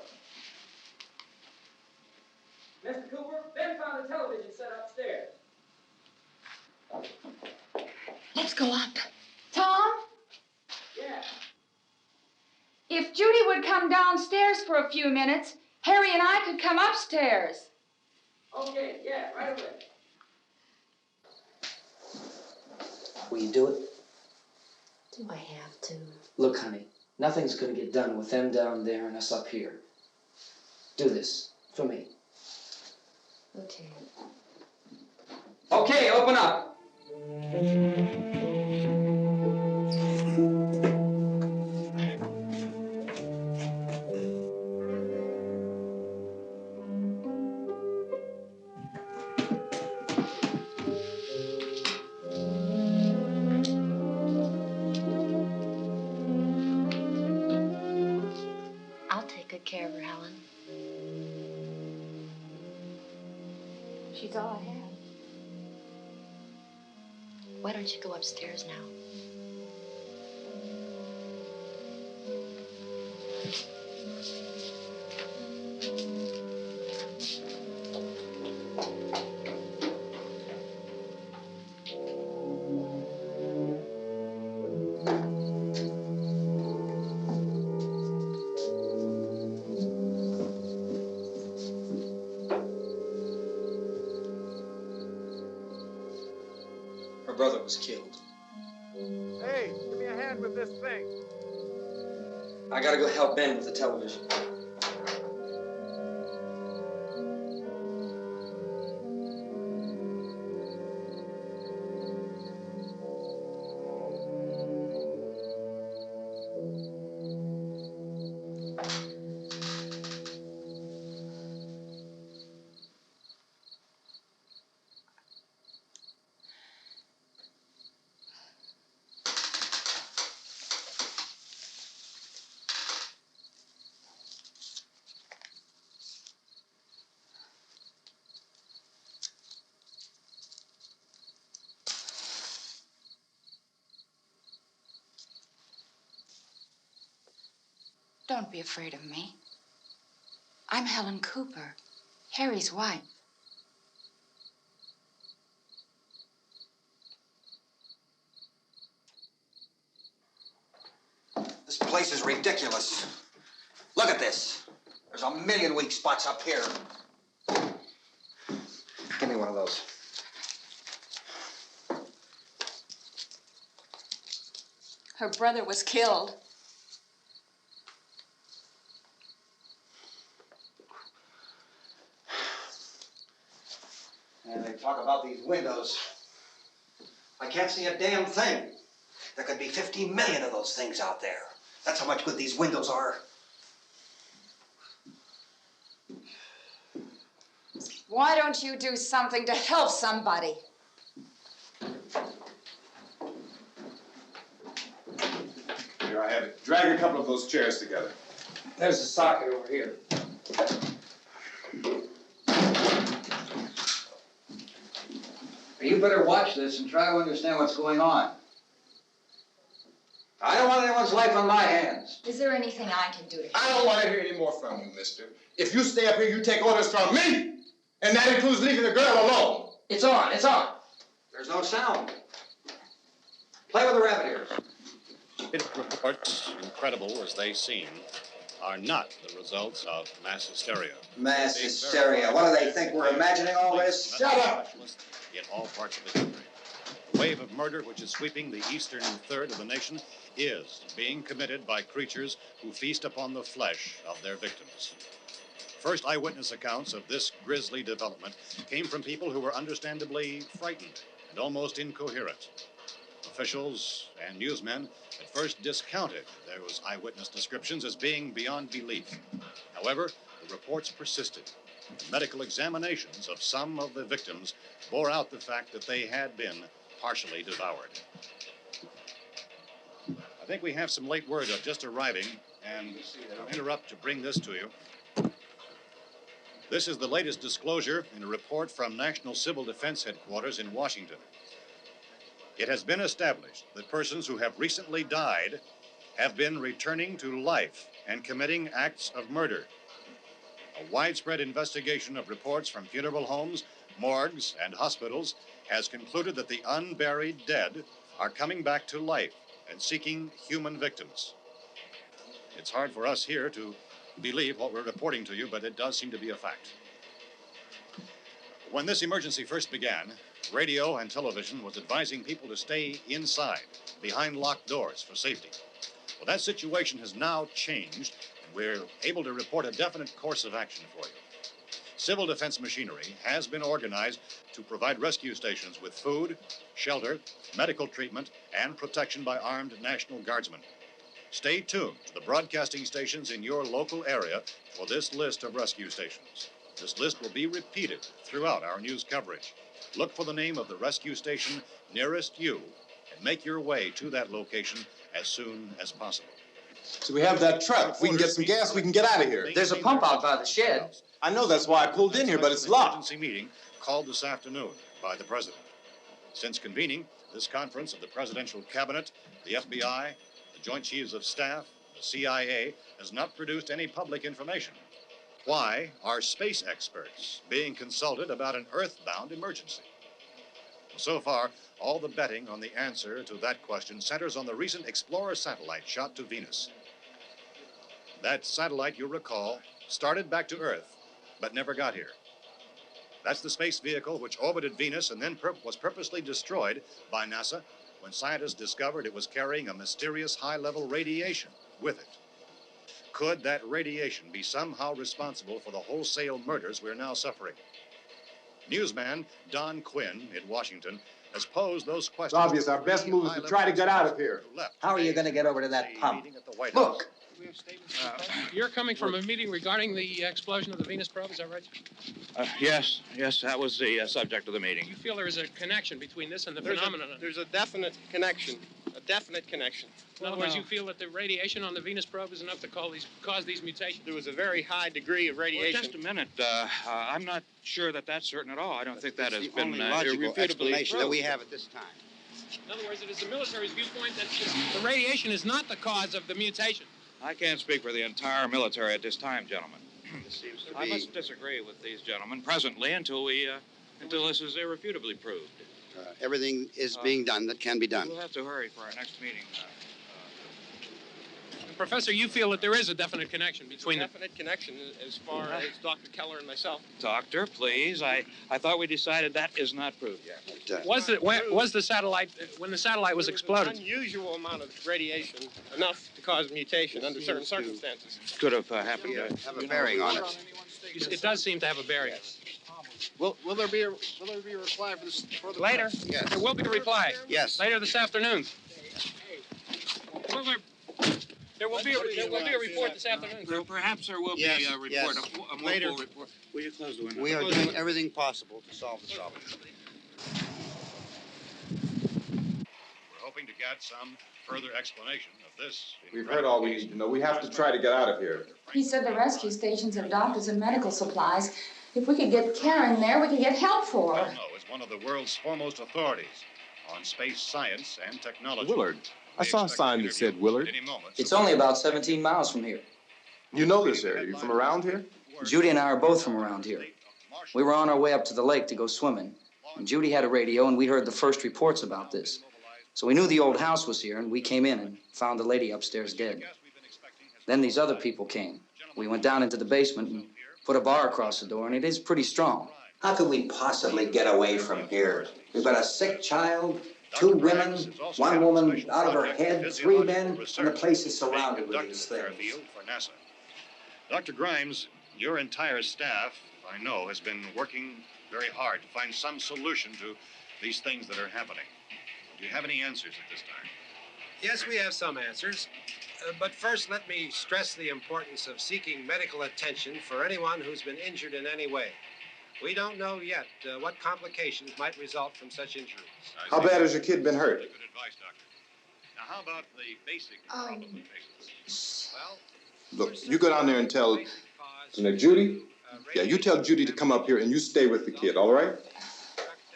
Mr. Cooper, Ben found the television set upstairs. Let's go up. Tom? Yeah. If Judy would come downstairs for a few minutes, Harry and I could come upstairs. Okay, yeah, right away. Will you do it? Do I have to? Look, honey, nothing's gonna get done with them down there and us up here. Do this for me. Okay. Okay, open up. I'll take good care of her, Helen. She's all I have. Why don't you go upstairs now? Her brother was killed. Hey, give me a hand with this thing. I gotta go help Ben with the television. Don't be afraid of me. I'm Helen Cooper, Harry's wife. This place is ridiculous. Look at this. There's a million weak spots up here. Give me one of those. Her brother was killed. And they talk about these windows. I can't see a damn thing. There could be 15 million of those things out there. That's how much good these windows are. Why don't you do something to help somebody? Here I have it. Drag a couple of those chairs together. There's the socket over here. You better watch this and try to understand what's going on. I don't want anyone's life on my hands. Is there anything I can do to help? I don't want to hear any more from you, mister. If you stay up here, you take orders from me. And that includes leaving the girl alone. It's on, it's on. There's no sound. Play with the rabbit ears. Reports, incredible as they seem, are not the results of mass hysteria. Mass hysteria. What do they think? We're imagining all this? Shut up! In all parts of the country. The wave of murder which is sweeping the eastern third of the nation is being committed by creatures who feast upon the flesh of their victims. First eyewitness accounts of this grisly development came from people who were understandably frightened and almost incoherent. Officials and newsmen at first discounted those eyewitness descriptions as being beyond belief. However, the reports persisted. Medical examinations of some of the victims bore out the fact that they had been partially devoured. I think we have some late word just arriving, and I'll interrupt to bring this to you. This is the latest disclosure in a report from National Civil Defense Headquarters in Washington. It has been established that persons who have recently died have been returning to life and committing acts of murder. A widespread investigation of reports from funeral homes, morgues, and hospitals has concluded that the unburied dead are coming back to life and seeking human victims. It's hard for us here to believe what we're reporting to you, but it does seem to be a fact. When this emergency first began, radio and television was advising people to stay inside, behind locked doors for safety. Well, that situation has now changed, and we're able to report a definite course of action for you. Civil defense machinery has been organized to provide rescue stations with food, shelter, medical treatment, and protection by armed National Guardsmen. Stay tuned to the broadcasting stations in your local area for this list of rescue stations. This list will be repeated throughout our news coverage. Look for the name of the rescue station nearest you and make your way to that location as soon as possible. So we have that truck. If we can get some gas, we can get out of here. There's a pump out by the shed. I know, that's why I pulled in here, but it's locked. Emergency meeting called this afternoon by the president. Since convening this conference of the presidential cabinet, the FBI, the Joint Chiefs of Staff, the CIA has not produced any public information. Why are space experts being consulted about an earthbound emergency? So far, all the betting on the answer to that question centers on the recent Explorer satellite shot to Venus. That satellite, you'll recall, started back to Earth, but never got here. That's the space vehicle which orbited Venus and then was purposely destroyed by NASA when scientists discovered it was carrying a mysterious high-level radiation with it. Could that radiation be somehow responsible for the wholesale murders we're now suffering? Newsman Don Quinn in Washington has posed those questions. It's obvious our best move is to try to get out of here. How are you going to get over to that pump? Look. You're coming from a meeting regarding the explosion of the Venus probe, is that right? Yes, that was the subject of the meeting. You feel there is a connection between this and the phenomenon? There's a definite connection. In other words, you feel that the radiation on the Venus probe is enough to cause these mutations? There was a very high degree of Well, radiation. just a minute. I'm not sure that that's certain at all. I don't think that has been logical irrefutably explanation that proved. we have at this time. In other words, it is the military's viewpoint that the radiation is not the cause of the mutation. I can't speak for the entire military at this time, gentlemen. This seems to I be... must disagree with these gentlemen presently until this is irrefutably proved. everything is being done that can be done. We'll have to hurry for our next meeting. Professor, you feel that there is a definite connection between them? Definite connection as far as Dr. Keller and myself. Doctor, please. I thought we decided that is not proved yet. But, Was the satellite, when the satellite was exploded? An unusual amount of radiation, enough to cause mutation under certain circumstances. Could have happened. have a bearing on it. It does seem to have a bearing. Will there be a reply for this? Later? Yes. There will be a reply. Yes. Later this afternoon. There will be a report this afternoon. Well, perhaps there will Yes, be a report, yes. a more Later. full report. Will you close the window? We are doing everything possible to solve the problem. We're hoping to get some further explanation of this. We've heard all we need to know. We have to try to get out of here. He said the rescue stations have doctors and medical supplies. If we could get Karen there, we could get help for her. Romero is one of the world's foremost authorities on space science and technology. Willard. I saw a sign that said Willard. It's only about 17 miles from here. You know this area. You from around here? Judy and I are both from around here. We were on our way up to the lake to go swimming, and Judy had a radio, and we heard the first reports about this. So we knew the old house was here, and we came in and found the lady upstairs dead. Then these other people came. We went down into the basement and put a bar across the door, and it is pretty strong. How could we possibly get away from here? We've got a sick child, 2 women, 1 woman out of her head, 3 men, and the place is surrounded with these things. Dr. Grimes, your entire staff, I know, has been working very hard to find some solution to these things that are happening. Do you have any answers at this time? Yes, we have some answers. But first, let me stress the importance of seeking medical attention for anyone who's been injured in any way. We don't know yet what complications might result from such injuries. How bad has your kid been hurt? Good advice, Doctor. Now, how about the basic problem we face? Well, Look, you go down there and tell, Judy? Yeah, you tell Judy to come up here and you stay with the kid, all right?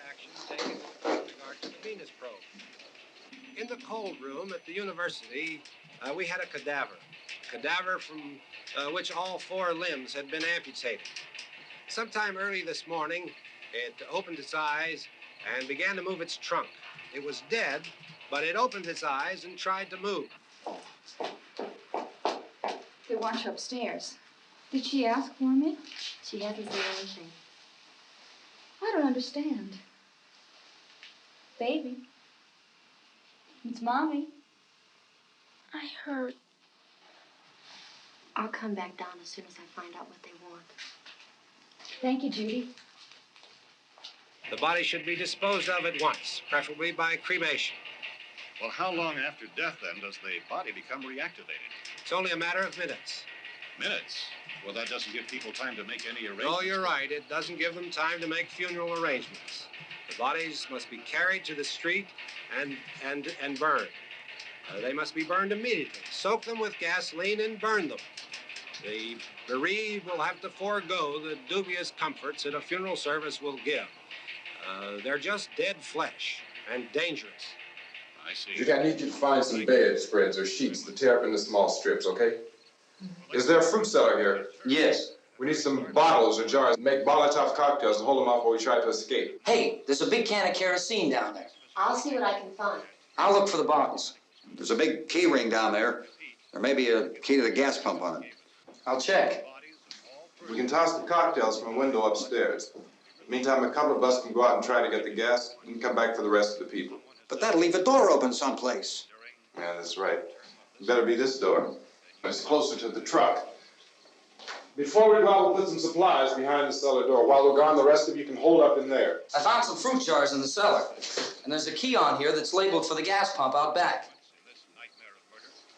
Action taken with regard to the Venus probe. In the cold room at the university, we had a cadaver from which all 4 limbs had been amputated. Sometime early this morning, it opened its eyes and began to move its trunk. It was dead, but it opened its eyes and tried to move. They want you upstairs. Did she ask for me? She hasn't said anything. I don't understand. Baby. It's Mommy. I heard. I'll come back down as soon as I find out what they want. Thank you, Judy. The body should be disposed of at once, preferably by cremation. well, how long after death, then, does the body become reactivated? It's only a matter of minutes. Minutes? Well, that doesn't give people time to make any arrangements. No, you're right. It doesn't give them time to make funeral arrangements. The bodies must be carried to the street and burned. They must be burned immediately. Soak them with gasoline and burn them. The bereaved will have to forego the dubious comforts that a funeral service will give. They're just dead flesh and dangerous. I see. Judy, I need you to find some bedspreads or sheets to tear up into small strips, okay? Is there a fruit cellar here? Yes. We need some bottles or jars. Make Molotov cocktails and hold them off while we try to escape. Hey, there's a big can of kerosene down there. I'll see what I can find. I'll look for the bottles. There's a big key ring down there. There may be a key to the gas pump on it. I'll check. We can toss the cocktails from a window upstairs. Meantime, a couple of us can go out and try to get the gas and come back for the rest of the people. But that'll leave a door open someplace. Yeah, that's right. It better be this door. It's closer to the truck. Before we go out, we'll put some supplies behind the cellar door. While we're gone, the rest of you can hold up in there. I found some fruit jars in the cellar. And there's a key on here that's labeled for the gas pump out back.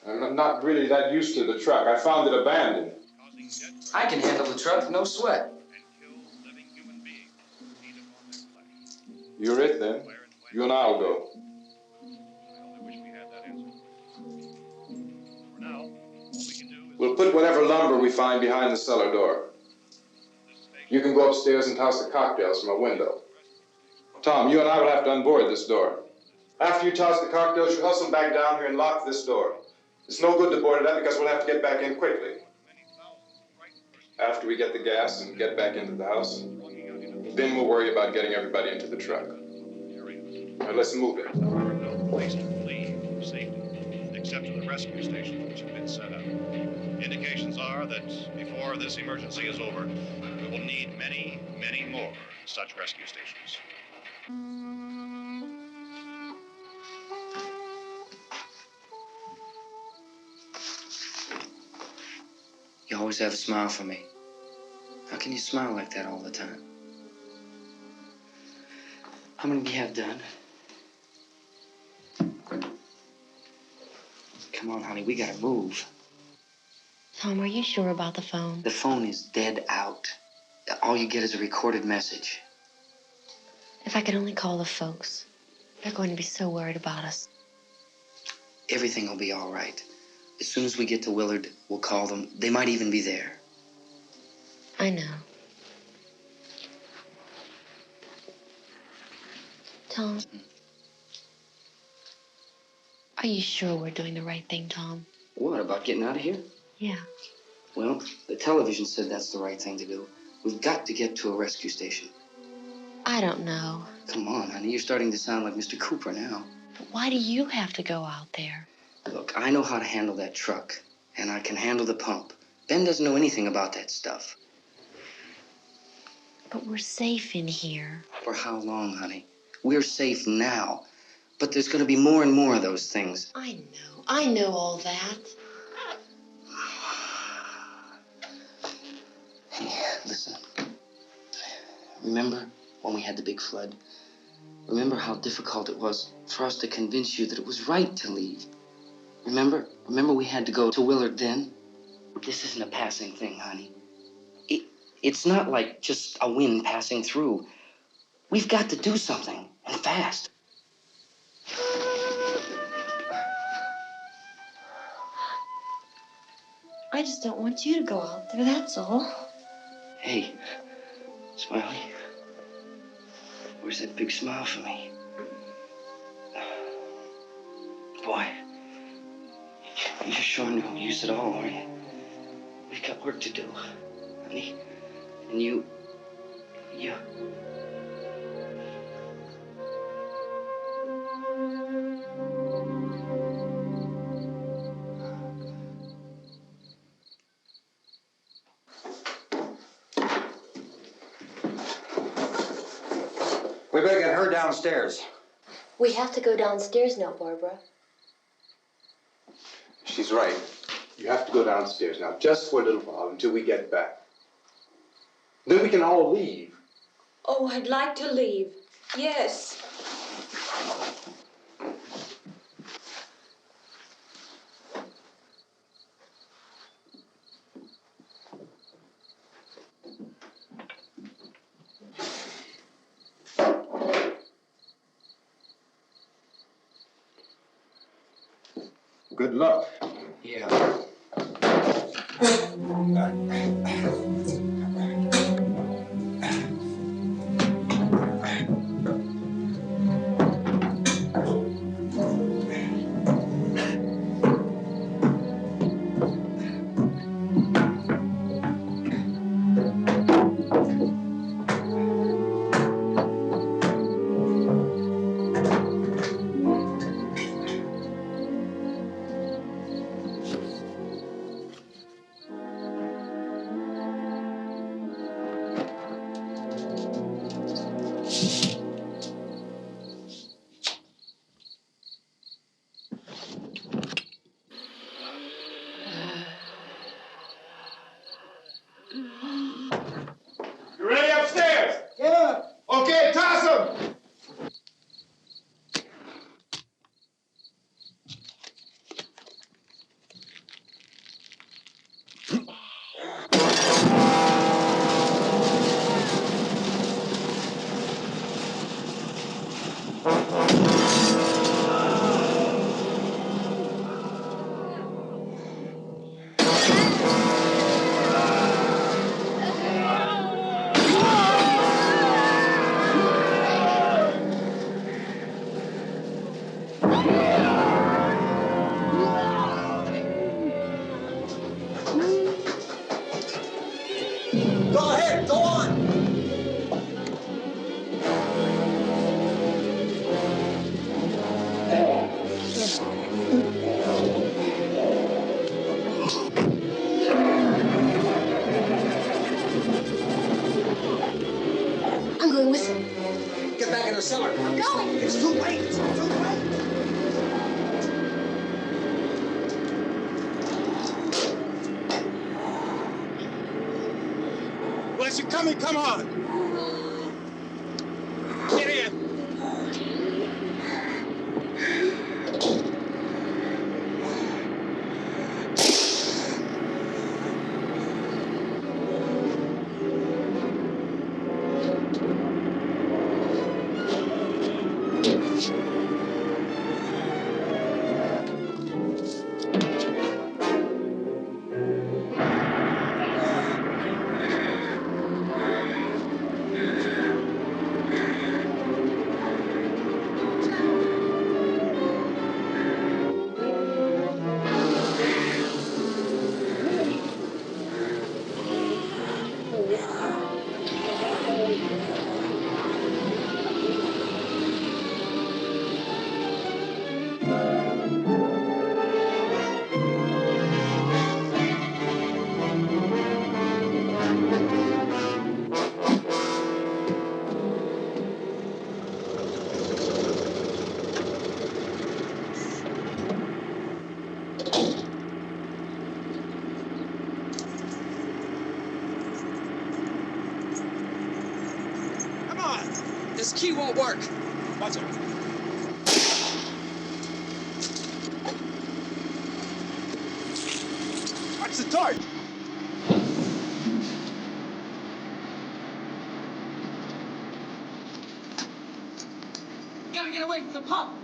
I'm not really that used to the truck. I found it abandoned. I can handle the truck, no sweat. You're it, then. You and I'll go. We'll put whatever lumber we find behind the cellar door. You can go upstairs and toss the cocktails from a window. Tom, you and I will have to unboard this door. After you toss the cocktails, you hustle back down here and lock this door. It's no good to board it up because we'll have to get back in quickly. After we get the gas and get back into the house, then we'll worry about getting everybody into the truck. Now let's move it. No place to flee for safety, except to the rescue stations which have been set up. Indications are that before this emergency is over, we will need many, many more such rescue stations. You always have a smile for me. How can you smile like that all the time? How many do you have done? Come on, honey, we gotta move. Tom, are you sure about the phone? The phone is dead out. All you get is a recorded message. If I could only call the folks. They're going to be so worried about us. Everything will be all right. As soon as we get to Willard, we'll call them. They might even be there. I know. Tom, are you sure we're doing the right thing, Tom? What, about getting out of here? Yeah. Well, the television said that's the right thing to do. We've got to get to a rescue station. I don't know. Come on, honey. You're starting to sound like Mr. Cooper now. But why do you have to go out there? Look, I know how to handle that truck, and I can handle the pump. Ben doesn't know anything about that stuff. But we're safe in here. For how long, honey? We're safe now. But there's going to be more and more of those things. I know all that. Hey, listen. Remember when we had the big flood? Remember how difficult it was for us to convince you that it was right to leave? Remember we had to go to Willard then? This isn't a passing thing, honey. It's not like just a wind passing through. We've got to do something, and fast. I just don't want you to go out there, that's all. Hey, Smiley. Where's that big smile for me? Boy, you're sure no use at all, are you? We've got work to do, honey. And you... We better get her downstairs. We have to go downstairs now, Barbara. She's right. You have to go downstairs now, just for a little while, until we get back. Then we can all leave. Oh, I'd like to leave. Yes. Good luck. Yeah. You ready upstairs? Yeah. Okay, toss them! Go ahead, go on. I'm going with him. Get back in the cellar. I'm going. It's too late. It's too late. Unless you're coming, come on! Get in! on! This key won't work. Watch it. Watch the torch! Gotta get away from the pump.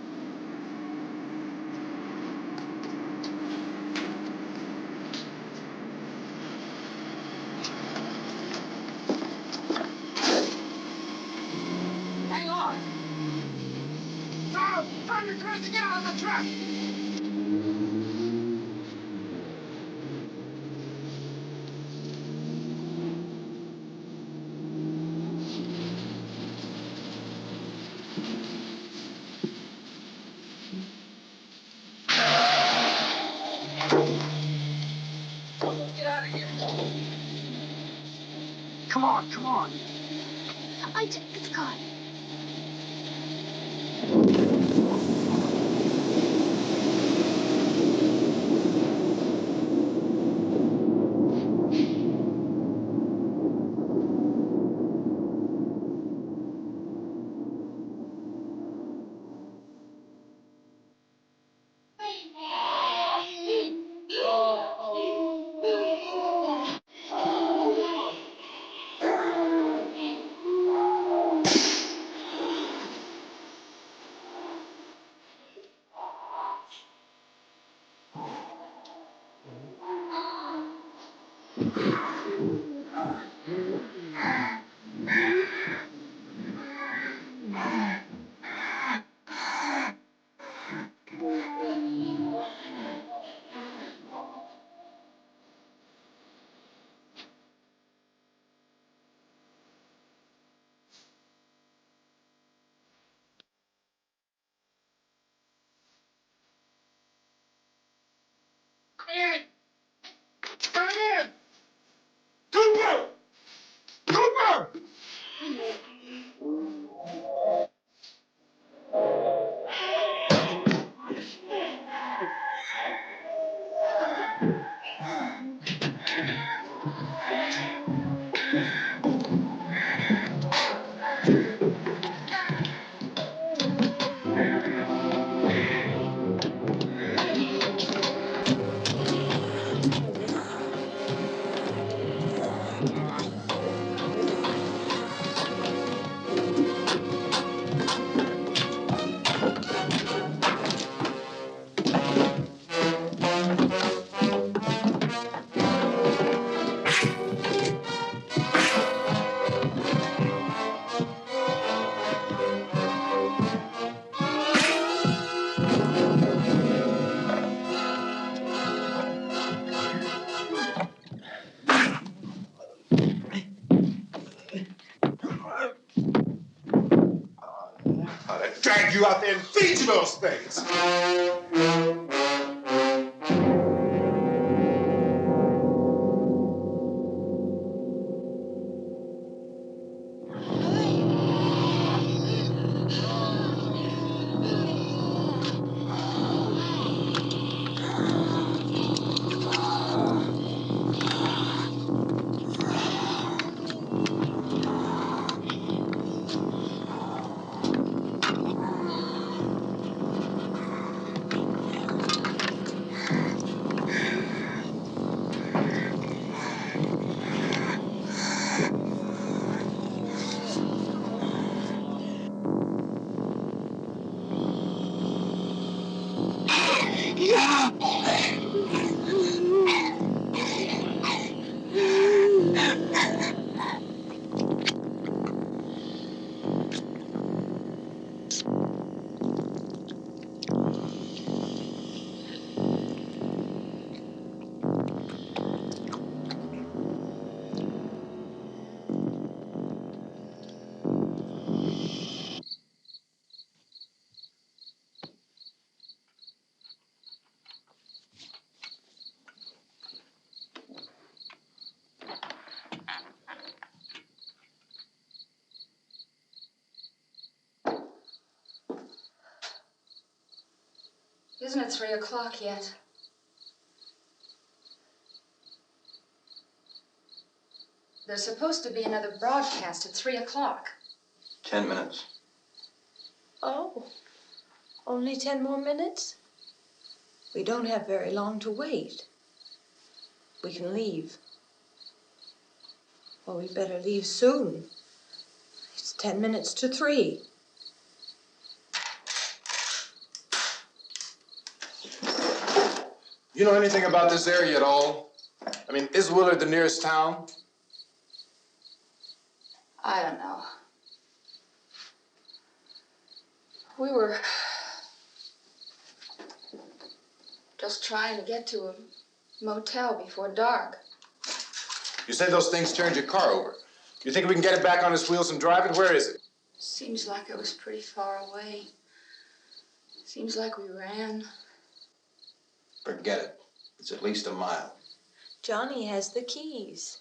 Hang on. Tom, turn your crazy get out of the truck. Get out of here. Come on, come on. I took this car. Come in! Come in! Cooper! Cooper! I'd drag you out there and feed you those things. Isn't it 3 o'clock yet? There's supposed to be another broadcast at 3 o'clock. 10 minutes. Oh, only 10 more minutes? We don't have very long to wait. We can leave. Well, we better leave soon. It's 10 minutes to 3. You know anything about this area at all? I mean, is Willard the nearest town? I don't know. We were just trying to get to a motel before dark. You said those things turned your car over. You think we can get it back on its wheels and drive it? Where is it? Seems like it was pretty far away. Seems like we ran. Forget it. It's at least a mile. Johnny has the keys.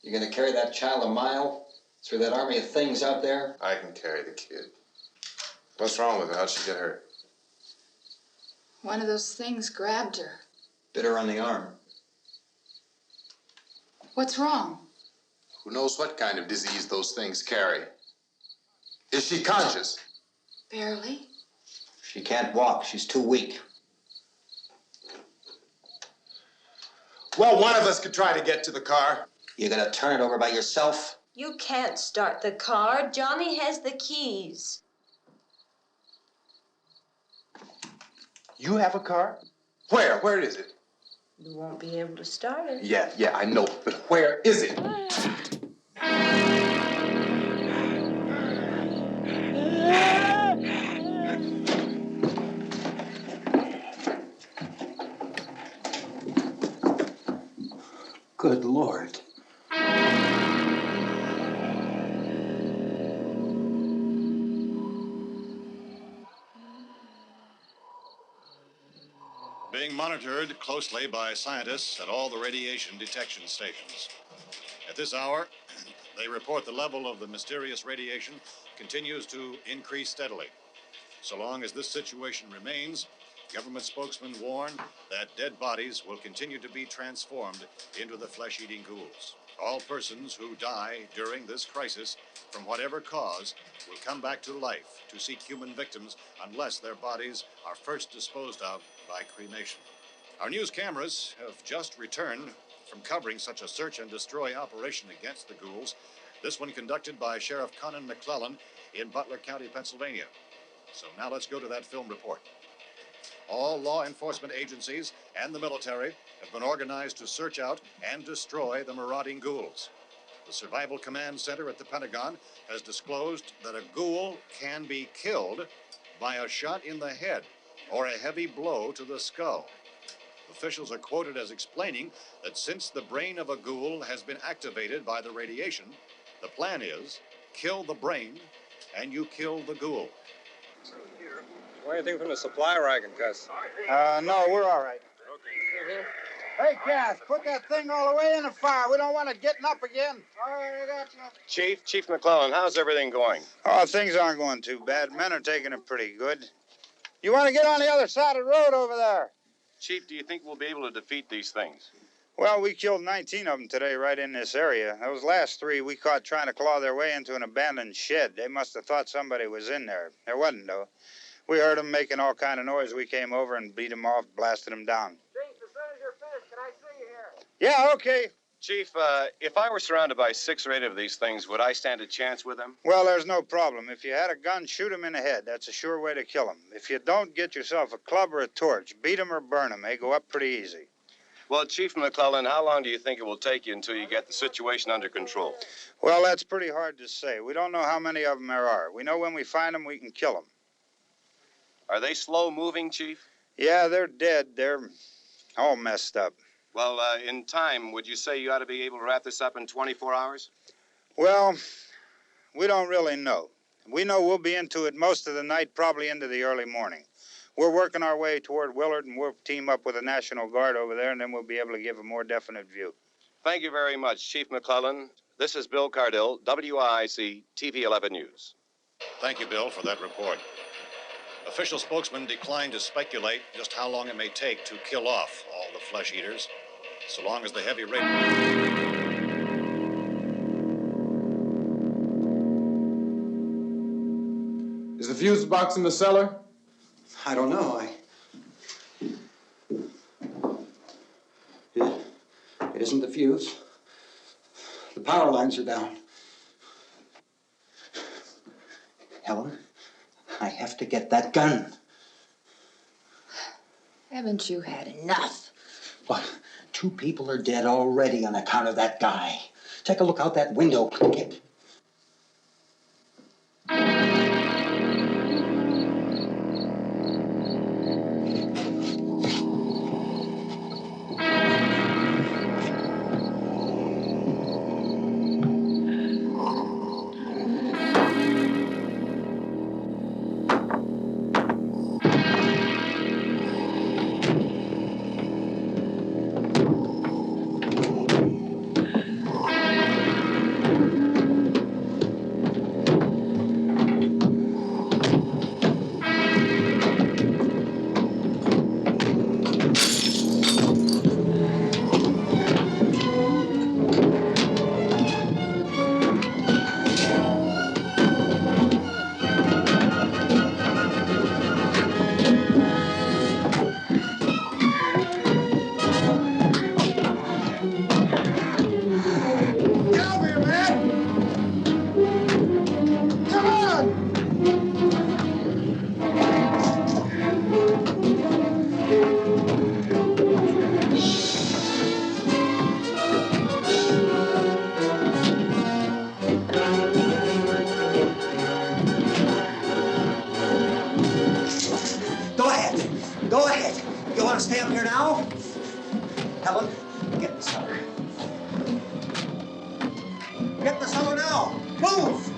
You're gonna carry that child a mile through that army of things out there? I can carry the kid. What's wrong with her? How'd she get hurt? One of those things grabbed her. Bit her on the arm. What's wrong? Who knows what kind of disease those things carry? Is she conscious? Barely. She can't walk. She's too weak. Well, one of us could try to get to the car. You gonna turn it over by yourself? You can't start the car. Johnny has the keys. You have a car? Where? Where is it? You won't be able to start it. Yeah, I know. But where is it? Good Lord. Being monitored closely by scientists at all the radiation detection stations. At this hour, they report the level of the mysterious radiation continues to increase steadily. So long as this situation remains, government spokesmen warn that dead bodies will continue to be transformed into the flesh-eating ghouls. All persons who die during this crisis, from whatever cause, will come back to life to seek human victims unless their bodies are first disposed of by cremation. Our news cameras have just returned from covering such a search and destroy operation against the ghouls, this one conducted by Sheriff Conan McClellan in Butler County, Pennsylvania. So now let's go to that film report. All law enforcement agencies and the military have been organized to search out and destroy the marauding ghouls. The Survival Command Center at the Pentagon has disclosed that a ghoul can be killed by a shot in the head or a heavy blow to the skull. Officials are quoted as explaining that since the brain of a ghoul has been activated by the radiation, the plan is kill the brain and you kill the ghoul. Anything from the supply wagon, Gus? No, we're all right. Okay. Hey, Cass, put that thing all the way in the fire. We don't want it getting up again. All right, I got you. Chief McClellan, how's everything going? Oh, things aren't going too bad. Men are taking it pretty good. You want to get on the other side of the road over there? Chief, do you think we'll be able to defeat these things? Well, we killed 19 of them today right in this area. Those last 3 we caught trying to claw their way into an abandoned shed. They must have thought somebody was in there. There wasn't, though. We heard them making all kind of noise. We came over and beat them off, blasted them down. Chief, as soon as you're finished, can I see you here? Yeah, okay. Chief, if I were surrounded by 6 or 8 of these things, would I stand a chance with them? Well, there's no problem. If you had a gun, shoot them in the head. That's a sure way to kill them. If you don't, get yourself a club or a torch. Beat them or burn them. They go up pretty easy. Well, Chief McClellan, how long do you think it will take you until you get the situation under control? Well, that's pretty hard to say. We don't know how many of them there are. We know when we find them, we can kill them. Are they slow-moving, Chief? Yeah, they're dead. They're all messed up. Well, in time, would you say you ought to be able to wrap this up in 24 hours? Well, we don't really know. We know we'll be into it most of the night, probably into the early morning. We're working our way toward Willard, and we'll team up with the National Guard over there, and then we'll be able to give a more definite view. Thank you very much, Chief McClellan. This is Bill Cardill, WIC TV 11 News. Thank you, Bill, for that report. Official spokesman declined to speculate just how long it may take to kill off all the flesh eaters, so long as the heavy rain... fuse box in the cellar? I don't know. It isn't the fuse. The power lines are down. Helen, I have to get that gun. Haven't you had enough? What? 2 people are dead already on account of that guy. Take a look out that window, kid. Go ahead. You want to stay up here now? Helen, get in the cellar. Get in the cellar now. Move!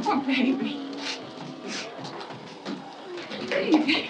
Oh, baby. Baby.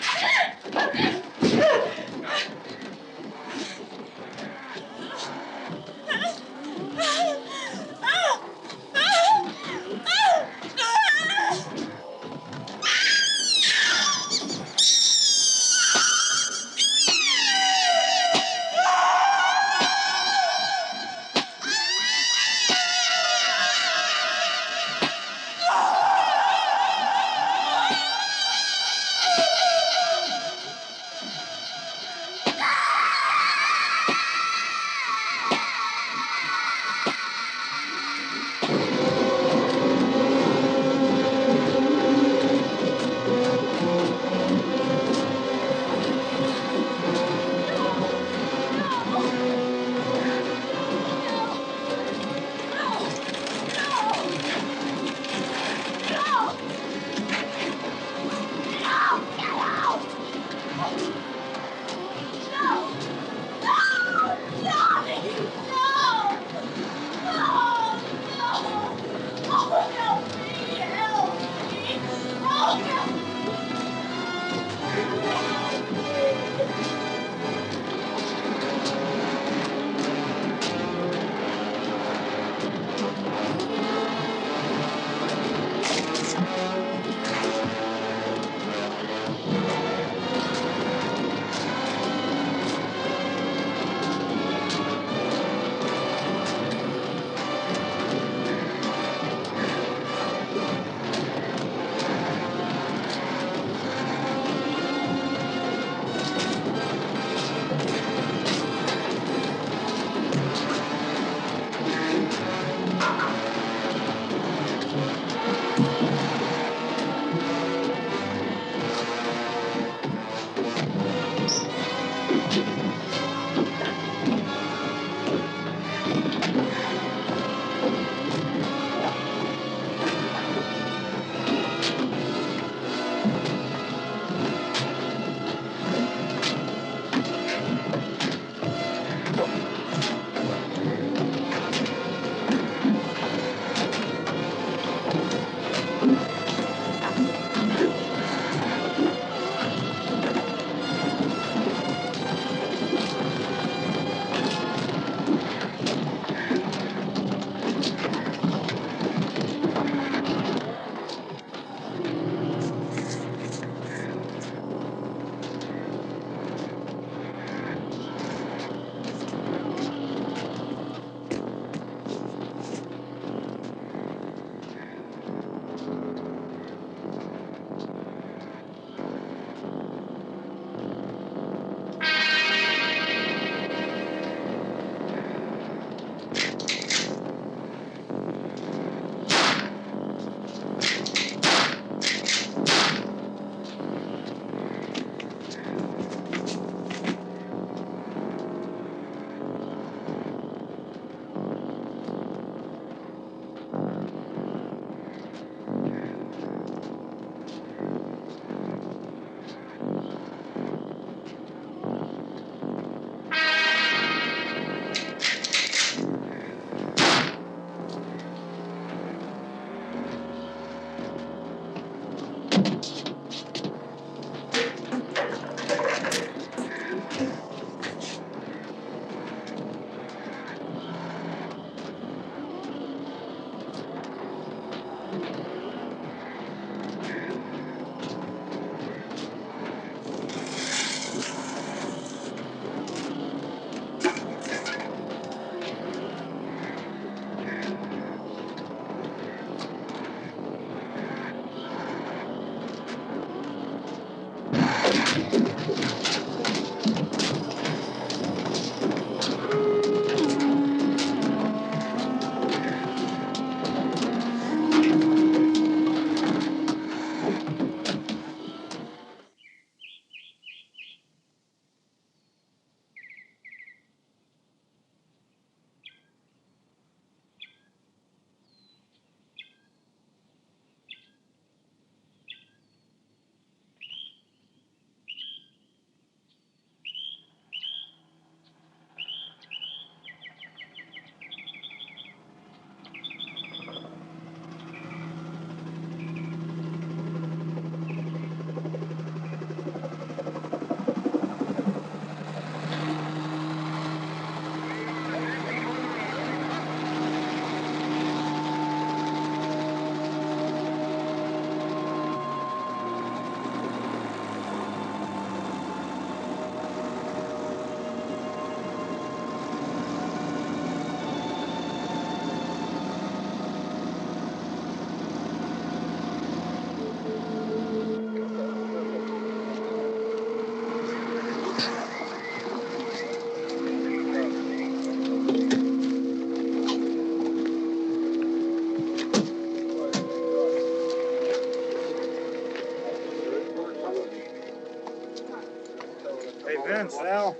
Hey, Vince, Al,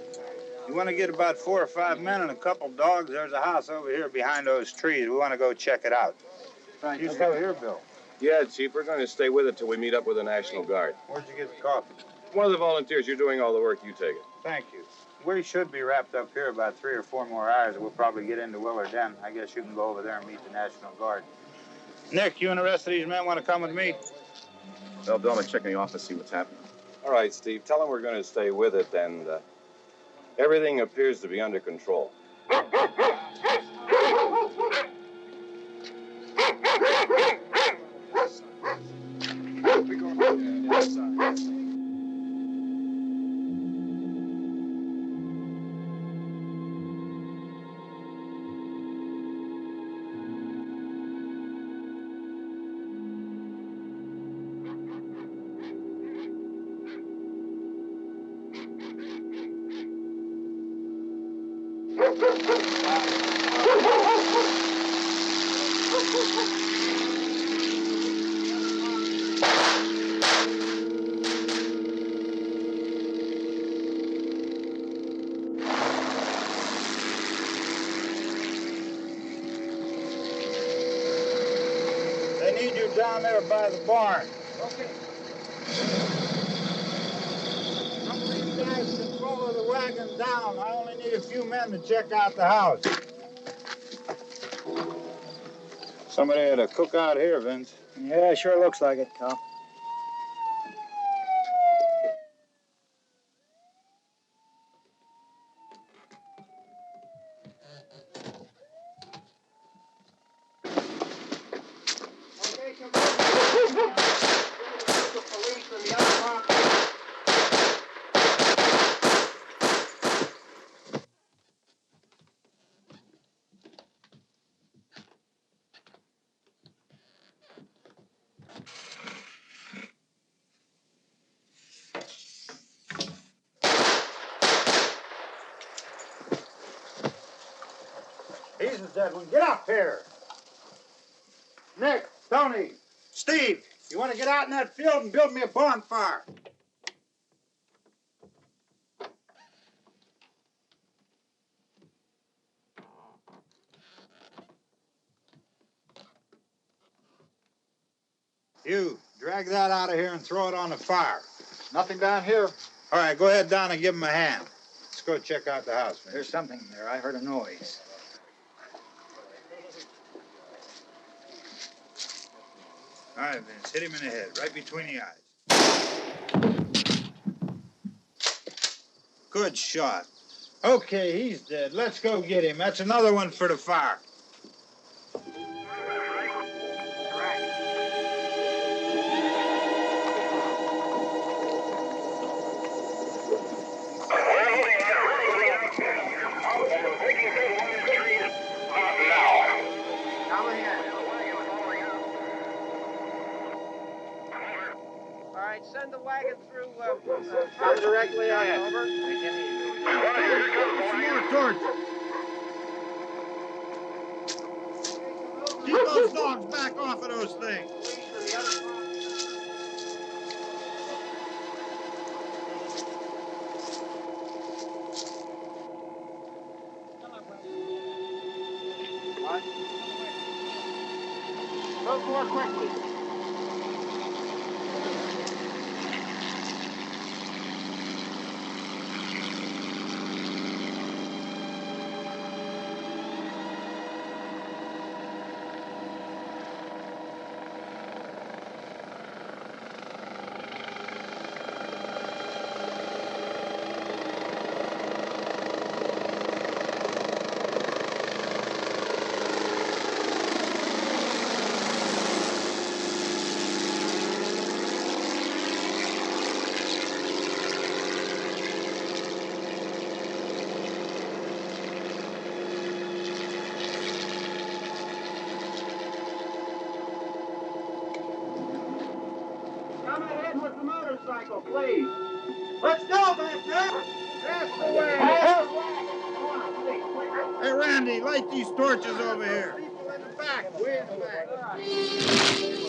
you want to get about 4 or 5 men and a couple dogs? There's a house over here behind those trees. We want to go check it out. Right. You still here, Bill? Yeah, Chief, we're going to stay with it till we meet up with the National Guard. Where'd you get the coffee? One of the volunteers, you're doing all the work, you take it. Thank you. We should be wrapped up here about 3 or 4 more hours. We'll probably get into Willard Den. I guess you can go over there and meet the National Guard. Nick, you and the rest of these men want to come with me? Well, Bill, I'm going to check in the office, see what's happening. All right, Steve, tell them we're going to stay with it, and everything appears to be under control. They need you down there by the barn. Okay. Some of these guys can follow the wagon down. I only need a few men to check out the house. Somebody had a cookout here, Vince. Yeah, sure looks like it, Cal. He's the dead one. Get up here. Nick, Tony, Steve, you want to get out in that field and build me a bonfire? You, drag that out of here and throw it on the fire. Nothing down here. All right, go ahead down and give him a hand. Let's go check out the house, man. There's something there. I heard a noise. All right, Vince, hit him in the head, right between the eyes. Good shot. Okay, he's dead. Let's go get him. That's another one for the fire. All right, send send the wagon through, come directly ahead. Over. Some more torches. Keep those dogs back off of those things. What? Move more quickly. Come ahead with the motorcycle, please. Let's go, back there. That's the way. Hey, Randy, light these torches over here. People in the back, way in the back.